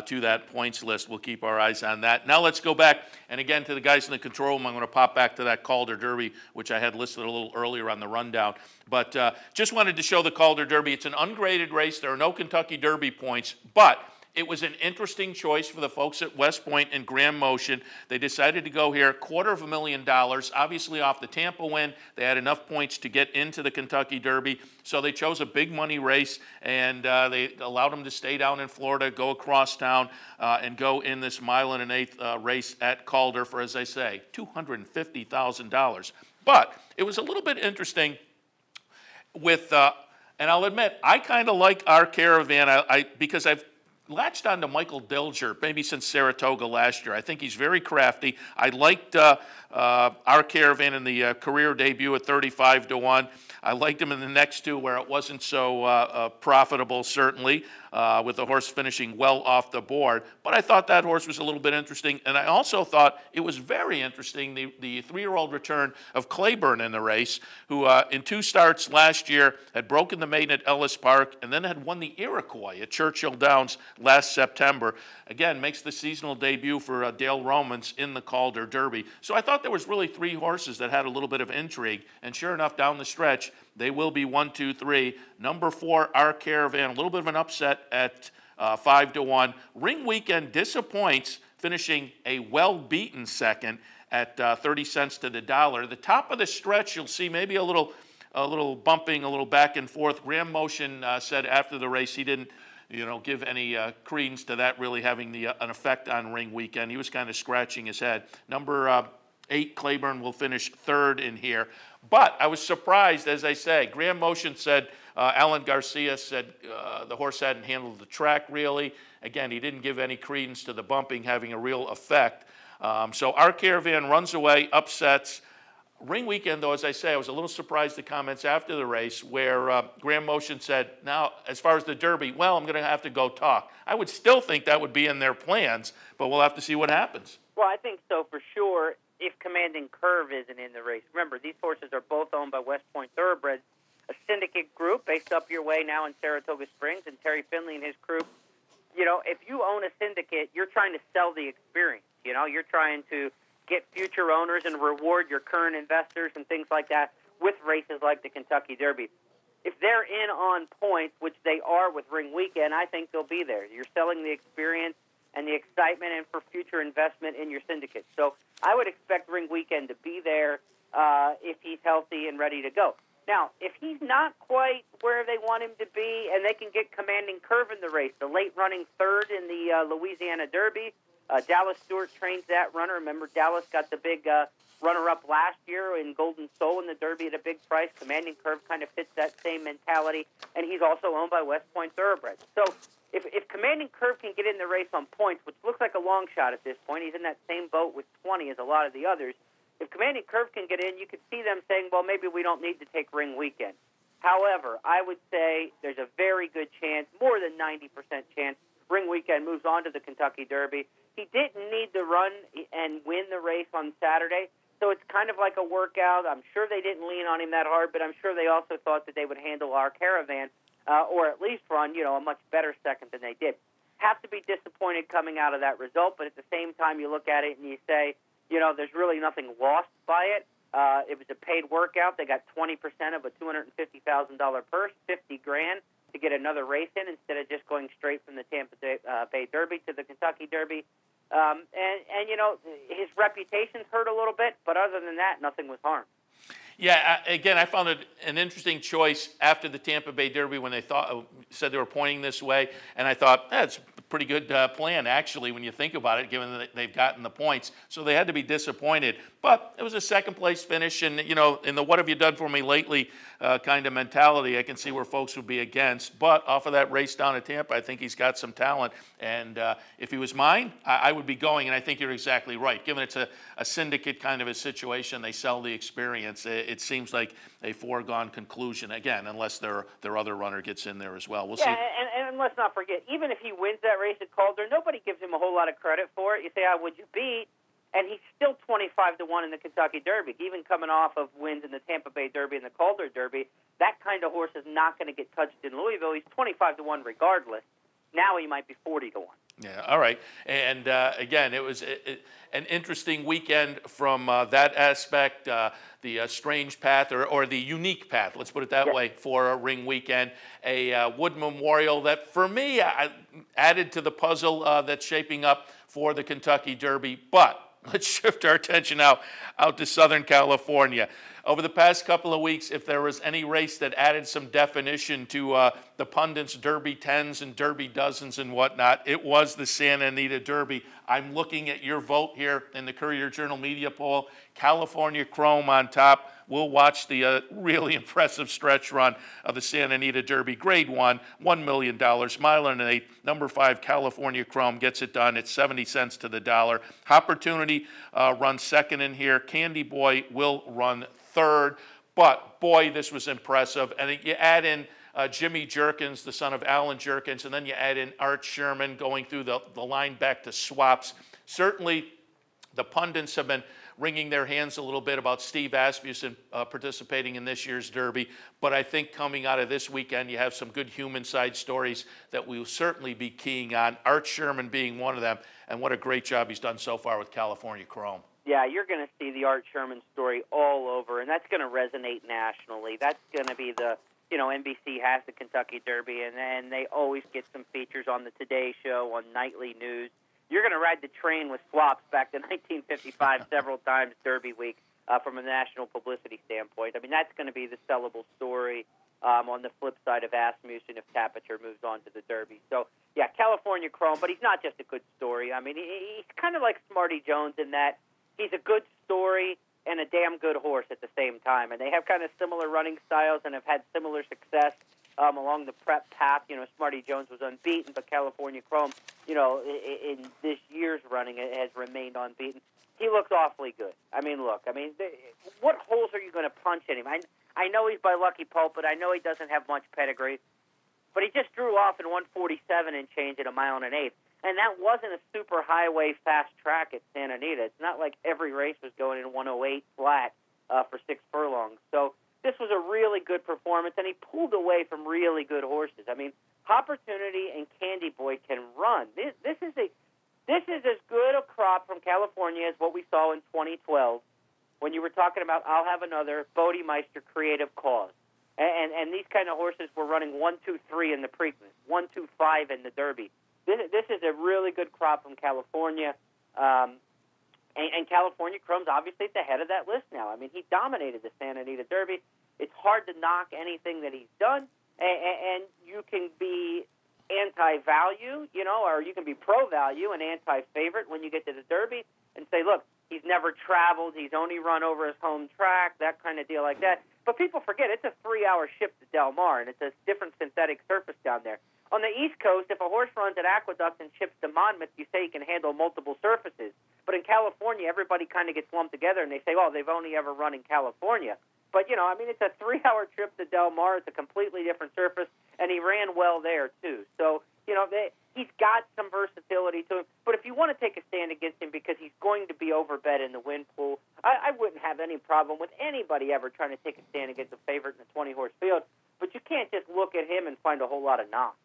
to that points list. We'll keep our eyes on that. Now let's go back, and again, to the guys in the control room. I'm going to pop back to that Calder Derby, which I had listed a little earlier on the rundown. But just wanted to show the Calder Derby. It's an ungraded race. There are no Kentucky Derby points, but it was an interesting choice for the folks at West Point and Graham Motion. They decided to go here, $250,000. Obviously, off the Tampa win, they had enough points to get into the Kentucky Derby. So they chose a big money race, and they allowed them to stay down in Florida, go across town, and go in this 1 1/8 race at Calder for, as I say, $250,000. But it was a little bit interesting with, and I'll admit, I kind of like our Caravan because I've latched on to Michael Dilger, maybe since Saratoga last year. I think he's very crafty. I liked our Caravan in the career debut at 35-1. I liked him in the next 2 where it wasn't so profitable, certainly, with the horse finishing well off the board. But I thought that horse was a little bit interesting. And I also thought it was very interesting, the 3-year-old return of Claiborne in the race, who in 2 starts last year had broken the maiden at Ellis Park and then had won the Iroquois at Churchill Downs last September. Again, makes the seasonal debut for Dale Romans in the Calder Derby. So I thought there was really 3 horses that had a little bit of intrigue. And sure enough, down the stretch, they will be 1, 2, 3. Number 4, Our Caravan, a little bit of an upset at 5-1. Ring Weekend disappoints, finishing a well-beaten second at 30 cents to the dollar. The top of the stretch, you'll see maybe a little bumping, a little back and forth. Graham Motion said after the race he didn't give any credence to that really having an effect on Ring Weekend. He was kind of scratching his head. Number 8, Claiborne, will finish 3rd in here. But I was surprised, as I say. Graham Motion said, Alan Garcia said the horse hadn't handled the track really. Again, he didn't give any credence to the bumping having a real effect. So Our Caravan runs away, upsets. Ring Weekend, though, as I say, I was a little surprised at the comments after the race where Graham Motion said, now, as far as the Derby, well, I'm going to have to go talk. I would still think that would be in their plans, but we'll have to see what happens. Well, I think so for sure if Commanding Curve isn't in the race. Remember, these horses are both owned by West Point Thoroughbreds, a syndicate group based up your way now in Saratoga Springs, and Terry Finley and his crew. If you own a syndicate, you're trying to sell the experience. You're trying to get future owners and reward your current investors and things like that with races like the Kentucky Derby. If they're in on points, which they are with Ring Weekend, I think they'll be there. You're selling the experience and the excitement and for future investment in your syndicate. So I would expect Ring Weekend to be there if he's healthy and ready to go. Now, if he's not quite where they want him to be and they can get Commanding Curve in the race, the late running 3rd in the Louisiana Derby, Dallas Stewart trains that runner. Remember, Dallas got the big runner-up last year in Golden Soul in the Derby at a big price. Commanding Curve kind of fits that same mentality, and he's also owned by West Point Thoroughbreds. So if Commanding Curve can get in the race on points, which looks like a long shot at this point, he's in that same boat with 20 as a lot of the others. If Commanding Curve can get in, you could see them saying, well, maybe we don't need to take Ring Weekend. However, I would say there's a very good chance, more than 90% chance, Ring Weekend moves on to the Kentucky Derby. He didn't need to run and win the race on Saturday, so it's kind of like a workout. I'm sure they didn't lean on him that hard, but I'm sure they also thought that they would handle Our Caravan, or at least run, a much better second than they did. Have to be disappointed coming out of that result, but at the same time, you look at it and you say, there's really nothing lost by it. It was a paid workout. They got 20% of a $250,000 purse, $50,000 to get another race in instead of just going straight from the Tampa Bay Derby to the Kentucky Derby. And his reputation's hurt a little bit, but other than that, nothing was harmed. Yeah, again, I found it an interesting choice after the Tampa Bay Derby when they said they were pointing this way, and I thought, it's pretty good plan, actually, when you think about it, given that they've gotten the points. So they had to be disappointed. But it was a second-place finish, and, in the what have you done for me lately kind of mentality, I can see where folks would be against. But off of that race down at Tampa, I think he's got some talent. And if he was mine, I would be going, and I think you're exactly right. Given it's a syndicate kind of a situation, they sell the experience. It seems like a foregone conclusion, again, unless their other runner gets in there as well. We'll see. And let's not forget, even if he wins that race at Calder, nobody gives him a whole lot of credit for it. You say, would you beat? And he's still 25-1 in the Kentucky Derby. Even coming off of wins in the Tampa Bay Derby and the Calder Derby, that kind of horse is not going to get touched in Louisville. He's 25-1 regardless. Now he might be 40-1. Yeah, all right. And again, it was an interesting weekend from that aspect, the strange path or the unique path, let's put it that way, for a Ring Weekend. A Wood Memorial that, for me, added to the puzzle that's shaping up for the Kentucky Derby. But let's shift our attention out to Southern California. Over the past couple of weeks, if there was any race that added some definition to the pundits' Derby 10s and Derby dozens and whatnot, it was the Santa Anita Derby. I'm looking at your vote here in the Courier-Journal media poll. California Chrome on top. We'll watch the really impressive stretch run of the Santa Anita Derby. Grade 1, $1 million, mile and an eighth. Number 5, California Chrome gets it done. It's 70 cents to the dollar. Opportunity runs second in here. Candy Boy will run third. But, boy, this was impressive. And you add in Jimmy Jerkins, the son of Alan Jerkins, and then you add in Art Sherman going through the line back to swaps. Certainly, the pundits have been wringing their hands a little bit about Steve Asmussen participating in this year's Derby. But I think coming out of this weekend, you have some good human side stories that we'll certainly be keying on. Art Sherman being one of them, and what a great job he's done so far with California Chrome. Yeah, you're going to see the Art Sherman story all over, and that's going to resonate nationally. That's going to be the, NBC has the Kentucky Derby, and they always get some features on the Today Show, on nightly news. You're going to ride the train with swaps back to 1955 several times Derby week from a national publicity standpoint. I mean, that's going to be the sellable story on the flip side of Asmussen if Tapiture moves on to the Derby. So, yeah, California Chrome, but he's not just a good story. I mean, he's kind of like Smarty Jones in that he's a good story and a damn good horse at the same time. And they have kind of similar running styles and have had similar success along the prep path. Smarty Jones was unbeaten, but California Chrome, in this year's running, has remained unbeaten. He looks awfully good. What holes are you going to punch at him? I know he's by Lucky Pulpit. I know he doesn't have much pedigree, but he just drew off in 147 and change at a mile and an eighth. And that wasn't a super highway fast track at Santa Anita. It's not like every race was going in 108 flat for 6 furlongs. So this was a really good performance, and he pulled away from really good horses. I mean, Opportunity and Candy Boy can run. This is as good a crop from California as what we saw in 2012 when you were talking about I'll Have Another, Bodemeister, Creative Cause. And these kind of horses were running 1, 2, 3 in the Preakness, 1, 2, 5 in the Derby. This is a really good crop from California. And California Chrome's obviously at the head of that list now. I mean, he dominated the Santa Anita Derby. It's hard to knock anything that he's done, and you can be anti-value, or you can be pro-value and anti-favorite when you get to the Derby and say, look, he's never traveled, he's only run over his home track, that kind of deal like that. But people forget it's a 3-hour ship to Del Mar, and it's a different synthetic surface down there. On the East Coast, if a horse runs at Aqueduct and ships to Monmouth, you say he can handle multiple surfaces. But in California, everybody kind of gets lumped together, and they say, oh, they've only ever run in California. But, it's a 3-hour trip to Del Mar. It's a completely different surface, and he ran well there, too. So, he's got some versatility to him. But if you want to take a stand against him because he's going to be overbet in the win pool, I wouldn't have any problem with anybody ever trying to take a stand against a favorite in a 20-horse field. But you can't just look at him and find a whole lot of knocks.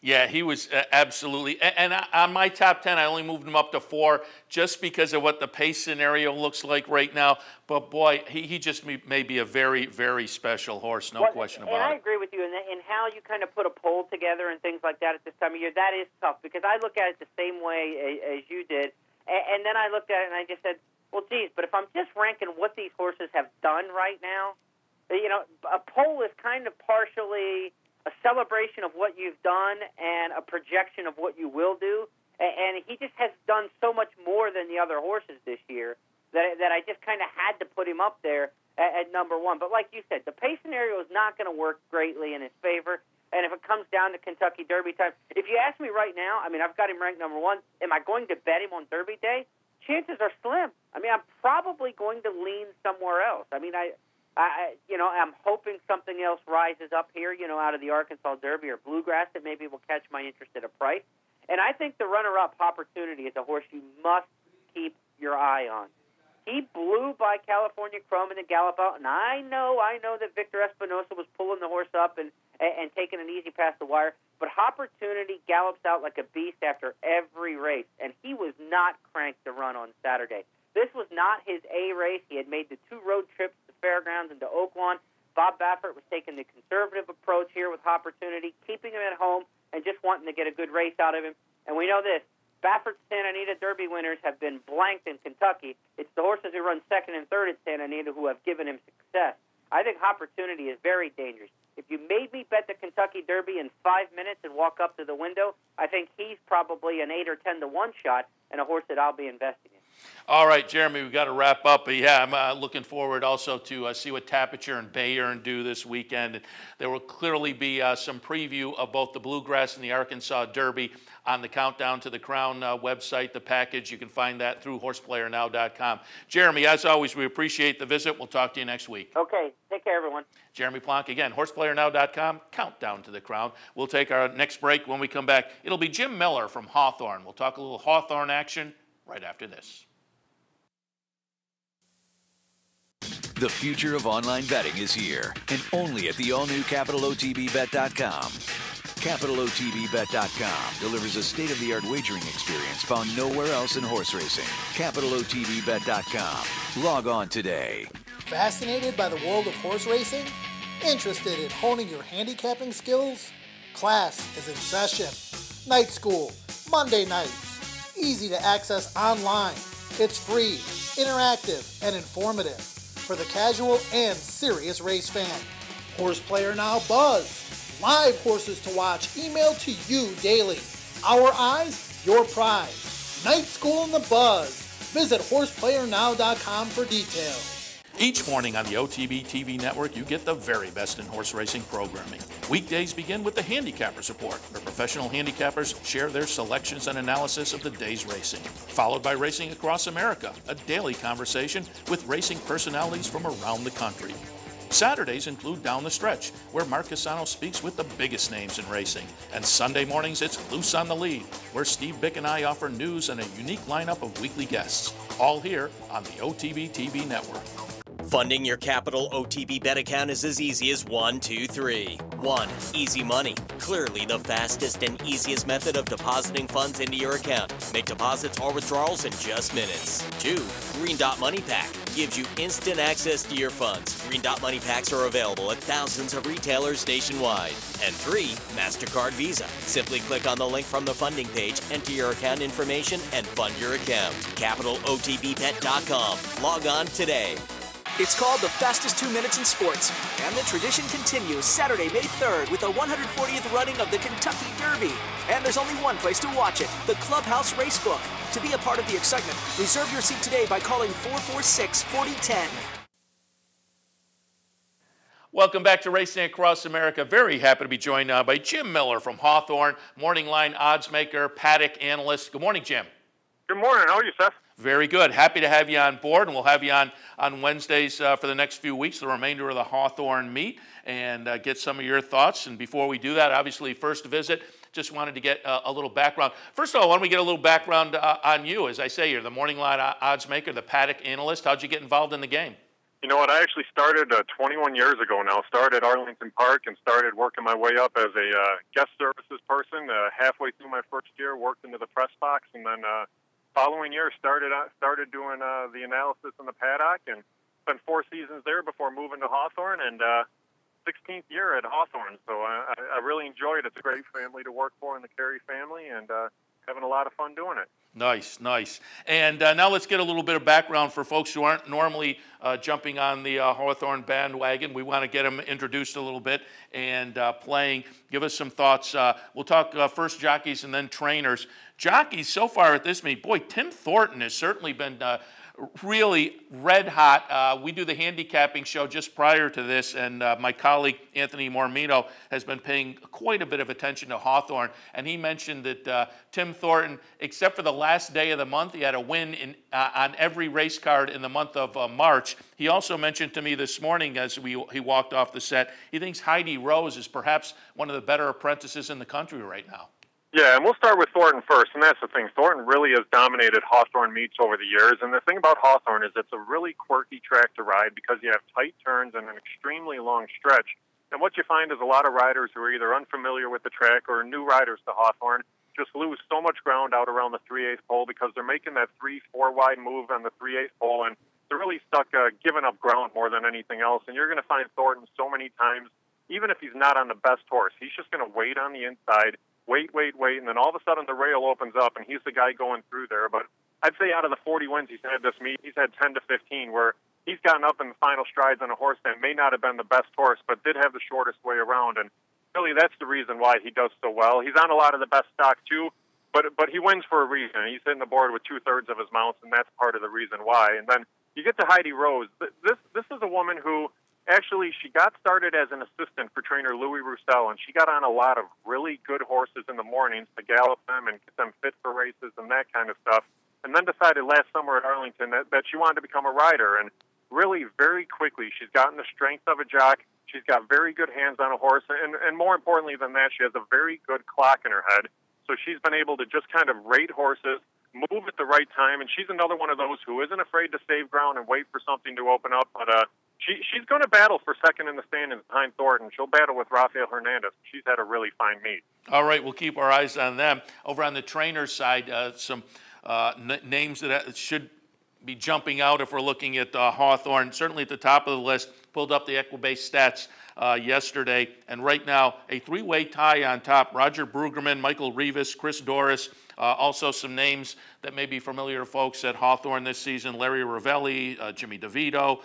Yeah, he was absolutely. And on my top 10, I only moved him up to 4 just because of what the pace scenario looks like right now. But, boy, he just may be a very, very special horse, no question about it. And I agree with you in how you kind of put a poll together and things like that at this time of year. That is tough because I look at it the same way as you did. And then I looked at it and I just said, well, geez, but if I'm just ranking what these horses have done right now, a poll is kind of partially a celebration of what you've done and a projection of what you will do. And he just has done so much more than the other horses this year that I just kind of had to put him up there at number one. But like you said, the pace scenario is not going to work greatly in his favor. And if it comes down to Kentucky Derby time, if you ask me right now, I mean, I've got him ranked number one. Am I going to bet him on Derby Day? Chances are slim. I mean, I'm probably going to lean somewhere else. I mean, I'm hoping something else rises up here, out of the Arkansas Derby or Bluegrass that maybe will catch my interest at a price. And I think the runner-up Opportunity is a horse you must keep your eye on. He blew by California Chrome in the Gallop Out, and I know that Victor Espinosa was pulling the horse up and taking an easy past the wire, but Opportunity gallops out like a beast after every race, and he was not cranked to run on Saturday. This was not his A race. He had made the 2 road trips to Fairgrounds and to Oaklawn. Bob Baffert was taking the conservative approach here with Opportunity, keeping him at home and just wanting to get a good race out of him. And we know this. Baffert's Santa Anita Derby winners have been blanked in Kentucky. It's the horses who run second and third at Santa Anita who have given him success. I think Opportunity is very dangerous. If you made me bet the Kentucky Derby in 5 minutes and walk up to the window, I think he's probably an 8 or 10 to 1 shot and a horse that I'll be investing in. All right, Jeremy, we've got to wrap up. But yeah, I'm looking forward also to see what Tapiture and Bayern do this weekend. There will clearly be some preview of both the Bluegrass and the Arkansas Derby on the Countdown to the Crown website, the package. You can find that through horseplayernow.com. Jeremy, as always, we appreciate the visit. We'll talk to you next week. Okay, take care, everyone. Jeremy Plonk, again, horseplayernow.com, Countdown to the Crown. We'll take our next break. When we come back, it'll be Jim Miller from Hawthorne. We'll talk a little Hawthorne action right after this. The future of online betting is here, and only at the all-new CapitalOTBBet.com. CapitalOTBBet.com delivers a state-of-the-art wagering experience found nowhere else in horse racing. CapitalOTBBet.com. Log on today. Fascinated by the world of horse racing? Interested in honing your handicapping skills? Class is in session. Night school, Monday nights. Easy to access online. It's free, interactive, and informative for the casual and serious race fan. Horse Player Now Buzz. Live horses to watch emailed to you daily. Our eyes, your prize. Night School in the Buzz. Visit horseplayernow.com for details. Each morning on the OTB TV network, you get the very best in horse racing programming. Weekdays begin with the Handicappers Report, where professional handicappers share their selections and analysis of the day's racing. Followed by Racing Across America, a daily conversation with racing personalities from around the country. Saturdays include Down the Stretch, where Mark Casano speaks with the biggest names in racing. And Sunday mornings, it's Loose on the Lead, where Steve Bick and I offer news and a unique lineup of weekly guests. All here on the OTB TV network. Funding your Capital OTB bet account is as easy as 1, 2, 3. 1. Easy Money. Clearly the fastest and easiest method of depositing funds into your account. Make deposits or withdrawals in just minutes. 2. Green Dot Money Pack. Gives you instant access to your funds. Green Dot Money Packs are available at thousands of retailers nationwide. And 3. MasterCard Visa. Simply click on the link from the funding page, enter your account information, and fund your account. CapitalOTBBet.com. Log on today. It's called the fastest 2 minutes in sports, and the tradition continues Saturday, May 3rd with the 140th running of the Kentucky Derby. And there's only one place to watch it, the Clubhouse Racebook. To be a part of the excitement, reserve your seat today by calling 446-4010. Welcome back to Racing Across America. Very happy to be joined now by Jim Miller from Hawthorne, Morning Line odds maker, paddock analyst. Good morning, Jim. Good morning. How are you, Seth? Very good. Happy to have you on board, and we'll have you on Wednesdays for the next few weeks, the remainder of the Hawthorne meet, and get some of your thoughts. And before we do that, obviously, first visit, just wanted to get a little background. First of all, why don't we get a little background on you? As I say, you're the Morning Line odds maker, the paddock analyst. How'd you get involved in the game? You know what? I actually started 21 years ago now. Started at Arlington Park and started working my way up as a guest services person. Halfway through my first year, worked into the press box, and then following year started doing the analysis in the paddock, and spent 4 seasons there before moving to Hawthorne, and 16th year at Hawthorne. So I really enjoy it. It's a great family to work for in the Carey family, and having a lot of fun doing it. Nice, nice. And now let's get a little bit of background for folks who aren't normally jumping on the Hawthorne bandwagon. We want to get them introduced a little bit and playing. Give us some thoughts. We'll talk first jockeys and then trainers. Jockeys, so far at this meet, boy, Tim Thornton has certainly been really red hot. We do the handicapping show just prior to this, and my colleague Anthony Mormino has been paying quite a bit of attention to Hawthorne, and he mentioned that Tim Thornton, except for the last day of the month, he had a win on every race card in the month of March. He also mentioned to me this morning as he walked off the set, he thinks Heidi Rose is perhaps one of the better apprentices in the country right now. Yeah, and we'll start with Thornton first, and that's the thing. Thornton really has dominated Hawthorne meets over the years, and the thing about Hawthorne is it's a really quirky track to ride because you have tight turns and an extremely long stretch. And what you find is a lot of riders who are either unfamiliar with the track or new riders to Hawthorne just lose so much ground out around the 3/8 pole because they're making that 3-4 wide move on the 3/8 pole, and they're really stuck giving up ground more than anything else. And you're going to find Thornton so many times, even if he's not on the best horse, he's just going to wait on the inside, wait, and then all of a sudden the rail opens up, and he's the guy going through there. But I'd say out of the 40 wins he's had this meet, he's had 10 to 15 where he's gotten up in the final strides on a horse that may not have been the best horse, but did have the shortest way around. And really, that's the reason why he does so well. He's on a lot of the best stock, too, but he wins for a reason. He's hitting the board with 2/3 of his mounts, and that's part of the reason why. And then you get to Heidi Rose. This is a woman who actually, she got started as an assistant for trainer Louis Roussel, and she got on a lot of really good horses in the mornings to gallop them and get them fit for races and that kind of stuff, and then decided last summer at Arlington that she wanted to become a rider. And really, very quickly, she's gotten the strength of a jock. She's got very good hands on a horse, and more importantly than that, she has a very good clock in her head. So she's been able to just kind of rate horses, move at the right time, and she's another one of those who isn't afraid to save ground and wait for something to open up, but she's going to battle for second in the standings behind Thornton. She'll battle with Rafael Hernandez. She's had a really fine meet. All right, we'll keep our eyes on them. Over on the trainer side, some names that should be jumping out if we're looking at Hawthorne. Certainly at the top of the list, pulled up the Equibase stats yesterday, and right now a three-way tie on top. Roger Brueggemann, Michael Rivas, Chris Doris. Also some names that may be familiar to folks at Hawthorne this season: Larry Ravelli, Jimmy DeVito,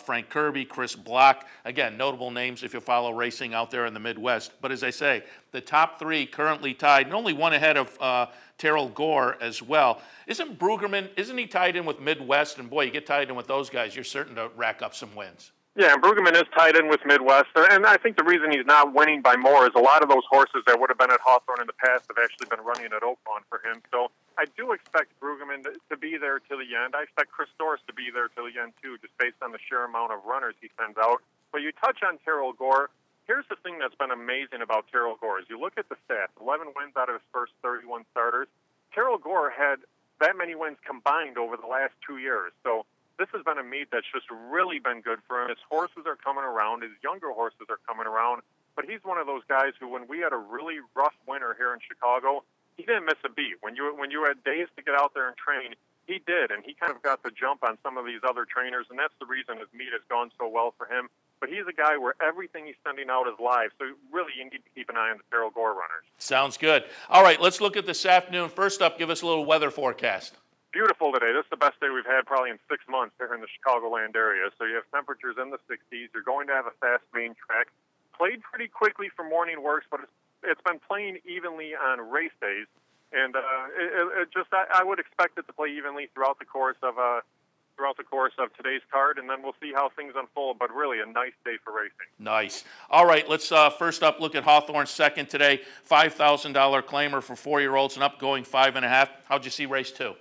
Frank Kirby, Chris Block. Again, notable names if you follow racing out there in the Midwest. But as I say, the top three currently tied, and only one ahead of Terrell Gore as well. Isn't Brueggemann, isn't he tied in with Midwest? And boy, you get tied in with those guys, you're certain to rack up some wins. Yeah, and Brueggemann is tied in with Midwest, and I think the reason he's not winning by more is a lot of those horses that would have been at Hawthorne in the past have actually been running at Oaklawn for him. So I do expect Brueggemann to be there till the end. I expect Chris Doris to be there till the end, too, just based on the sheer amount of runners he sends out. But you touch on Terrell Gore. Here's the thing that's been amazing about Terrell Gore is you look at the stats, 11 wins out of his first 31 starters. Terrell Gore had that many wins combined over the last 2 years. So this has been a meet that's just really been good for him. His horses are coming around. His younger horses are coming around. But he's one of those guys who, when we had a really rough winter here in Chicago, he didn't miss a beat. When you had days to get out there and train, he did, and he kind of got the jump on some of these other trainers, and that's the reason his meet has gone so well for him. But he's a guy where everything he's sending out is live, so really you need to keep an eye on the Terrell Gore runners. Sounds good. All right, let's look at this afternoon. First up, give us a little weather forecast. Beautiful today. This is the best day we've had probably in 6 months here in the Chicagoland area. So you have temperatures in the 60s. You're going to have a fast main track. Played pretty quickly for morning works, but it's been playing evenly on race days. And I would expect it to play evenly throughout the course of today's card, and then we'll see how things unfold. But really, a nice day for racing. Nice. All right, let's first up look at Hawthorne's second today. $5,000 claimer for 4-year-olds and up, going 5.5. How'd you see race 2?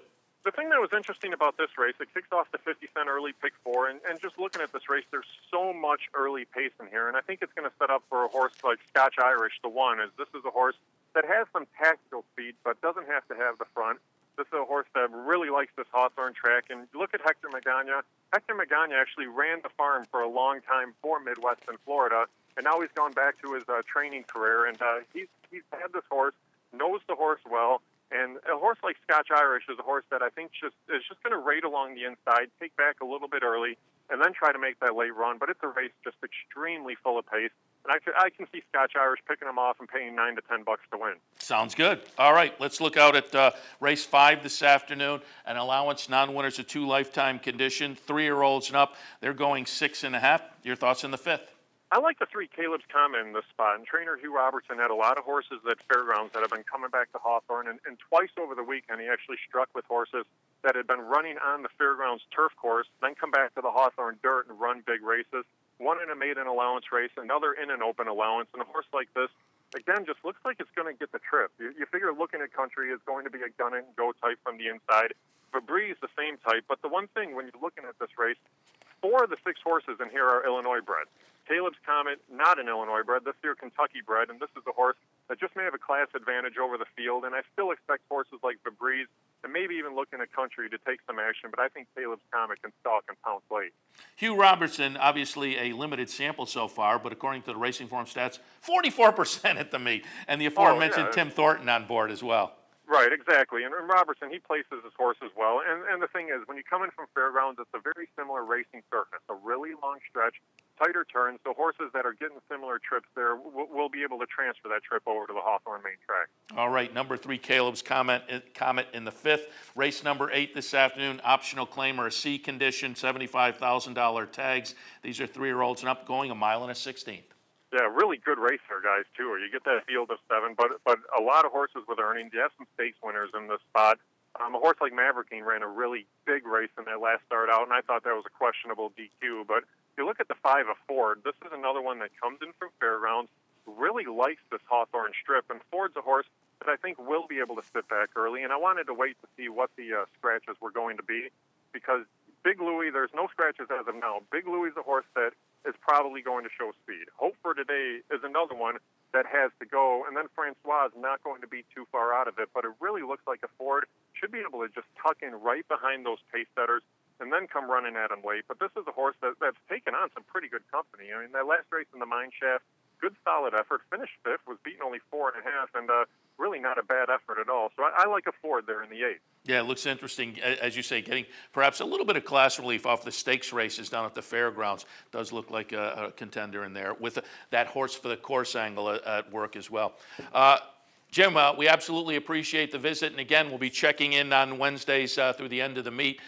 The thing that was interesting about this race, it kicks off the 50-cent early pick 4, and just looking at this race, there's so much early pace in here, and I think it's going to set up for a horse like Scotch Irish, the one, as this is a horse that has some tactical speed, but doesn't have to have the front. This is a horse that really likes this Hawthorne track, and look at Hector Magana. Hector Magana actually ran the farm for a long time for Midwestern Florida, and now he's gone back to his training career, and he's had this horse, knows the horse well. And a horse like Scotch Irish is a horse that I think is just going to rate along the inside, take back a little bit early, and then try to make that late run. But it's a race just extremely full of pace. And I can see Scotch Irish picking them off and paying $9 to $10 to win. Sounds good. All right, let's look out at race 5 this afternoon. An allowance, non-winners, a 2 lifetime condition, 3-year-olds and up. They're going 6.5. Your thoughts on the 5th? I like the 3 Caleb's Comment in this spot. And trainer Hugh Robertson had a lot of horses at fairgrounds that have been coming back to Hawthorne. And twice over the weekend, he actually struck with horses that had been running on the fairgrounds turf course, then come back to the Hawthorne dirt and run big races. One in a maiden allowance race, another in an open allowance. And a horse like this, again, just looks like it's going to get the trip. You figure Looking at Country is going to be a gun-and-go type from the inside. Febreze, the same type. But the one thing, when you're looking at this race, 4 of the 6 horses in here are Illinois bred. Caleb's Comet, not an Illinois bred, this year Kentucky bred, and this is a horse that just may have a class advantage over the field, and I still expect horses like Febreze and maybe even Looking at Country to take some action, but I think Caleb's Comet can stalk and pounce late. Hugh Robertson, obviously a limited sample so far, but according to the Racing Form stats, 44% at the meet, and the aforementioned Tim Thornton on board as well. Right, exactly. And Robertson, he places his horses well. And the thing is, when you come in from fairgrounds, it's a very similar racing surface, a really long stretch, tighter turns. So horses that are getting similar trips there will be able to transfer that trip over to the Hawthorne main track. All right, number 3, Caleb's Comet in the 5th. Race number 8 this afternoon, optional claimer, a C condition, $75,000 tags. These are 3-year-olds and up, going 1 1/16 miles. Yeah, really good race there, guys, too. You get that field of 7, but a lot of horses with earnings. You have some stakes winners in this spot. A horse like Mavericking ran a really big race in that last start out, and I thought that was a questionable DQ. But if you look at the 5 of Ford, this is another one that comes in from fairgrounds, really likes this Hawthorne strip, and Ford's a horse that I think will be able to sit back early. And I wanted to wait to see what the scratches were going to be, because Big Louie, there's no scratches as of now. Big Louie's a horse that is probably going to show speed. Hope for Today is another one that has to go, and then Francois is not going to be too far out of it, but it really looks like a Ford should be able to just tuck in right behind those pace setters and then come running at him late. But this is a horse that's taken on some pretty good company. I mean, that last race in the Mine Shaft, good solid effort, finished 5th, was beaten only 4.5, and really not a bad effort at all. So I like a Ford there in the 8th. Yeah, it looks interesting, as you say, getting perhaps a little bit of class relief off the stakes races down at the fairgrounds. Does look like a contender in there with that horse for the course angle at work as well. Jim, we absolutely appreciate the visit, and again, we'll be checking in on Wednesdays through the end of the meet.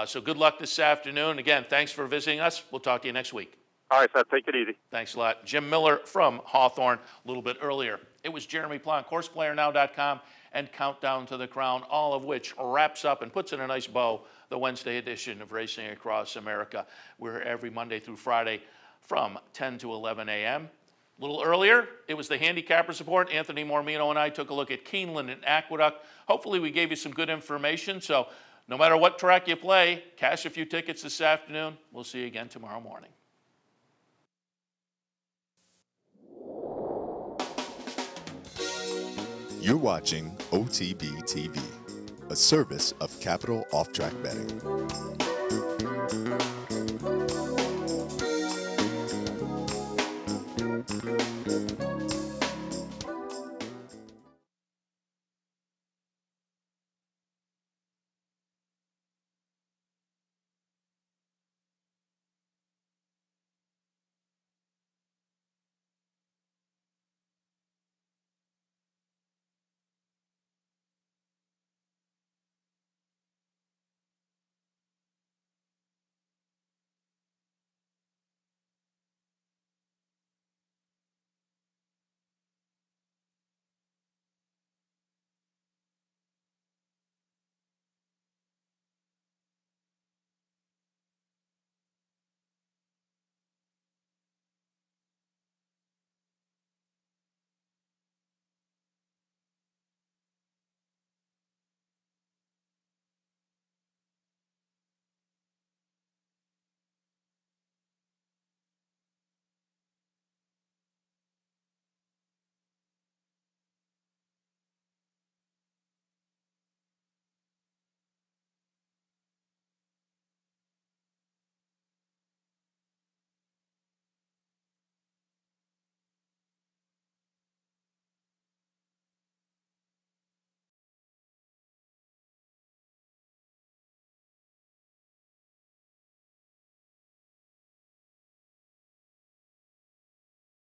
So good luck this afternoon. Again, thanks for visiting us. We'll talk to you next week. All right, Seth, take it easy. Thanks a lot. Jim Miller from Hawthorne a little bit earlier. It was Jeremy Plonk, HorsePlayerNow.com, and Countdown to the Crown, all of which wraps up and puts in a nice bow the Wednesday edition of Racing Across America. We're here every Monday through Friday from 10 to 11 a.m. A little earlier, it was the Handicappers Report. Anthony Mormino and I took a look at Keeneland and Aqueduct. Hopefully we gave you some good information. So no matter what track you play, cash a few tickets this afternoon. We'll see you again tomorrow morning. You're watching OTB TV, a service of Capital Off Track Betting.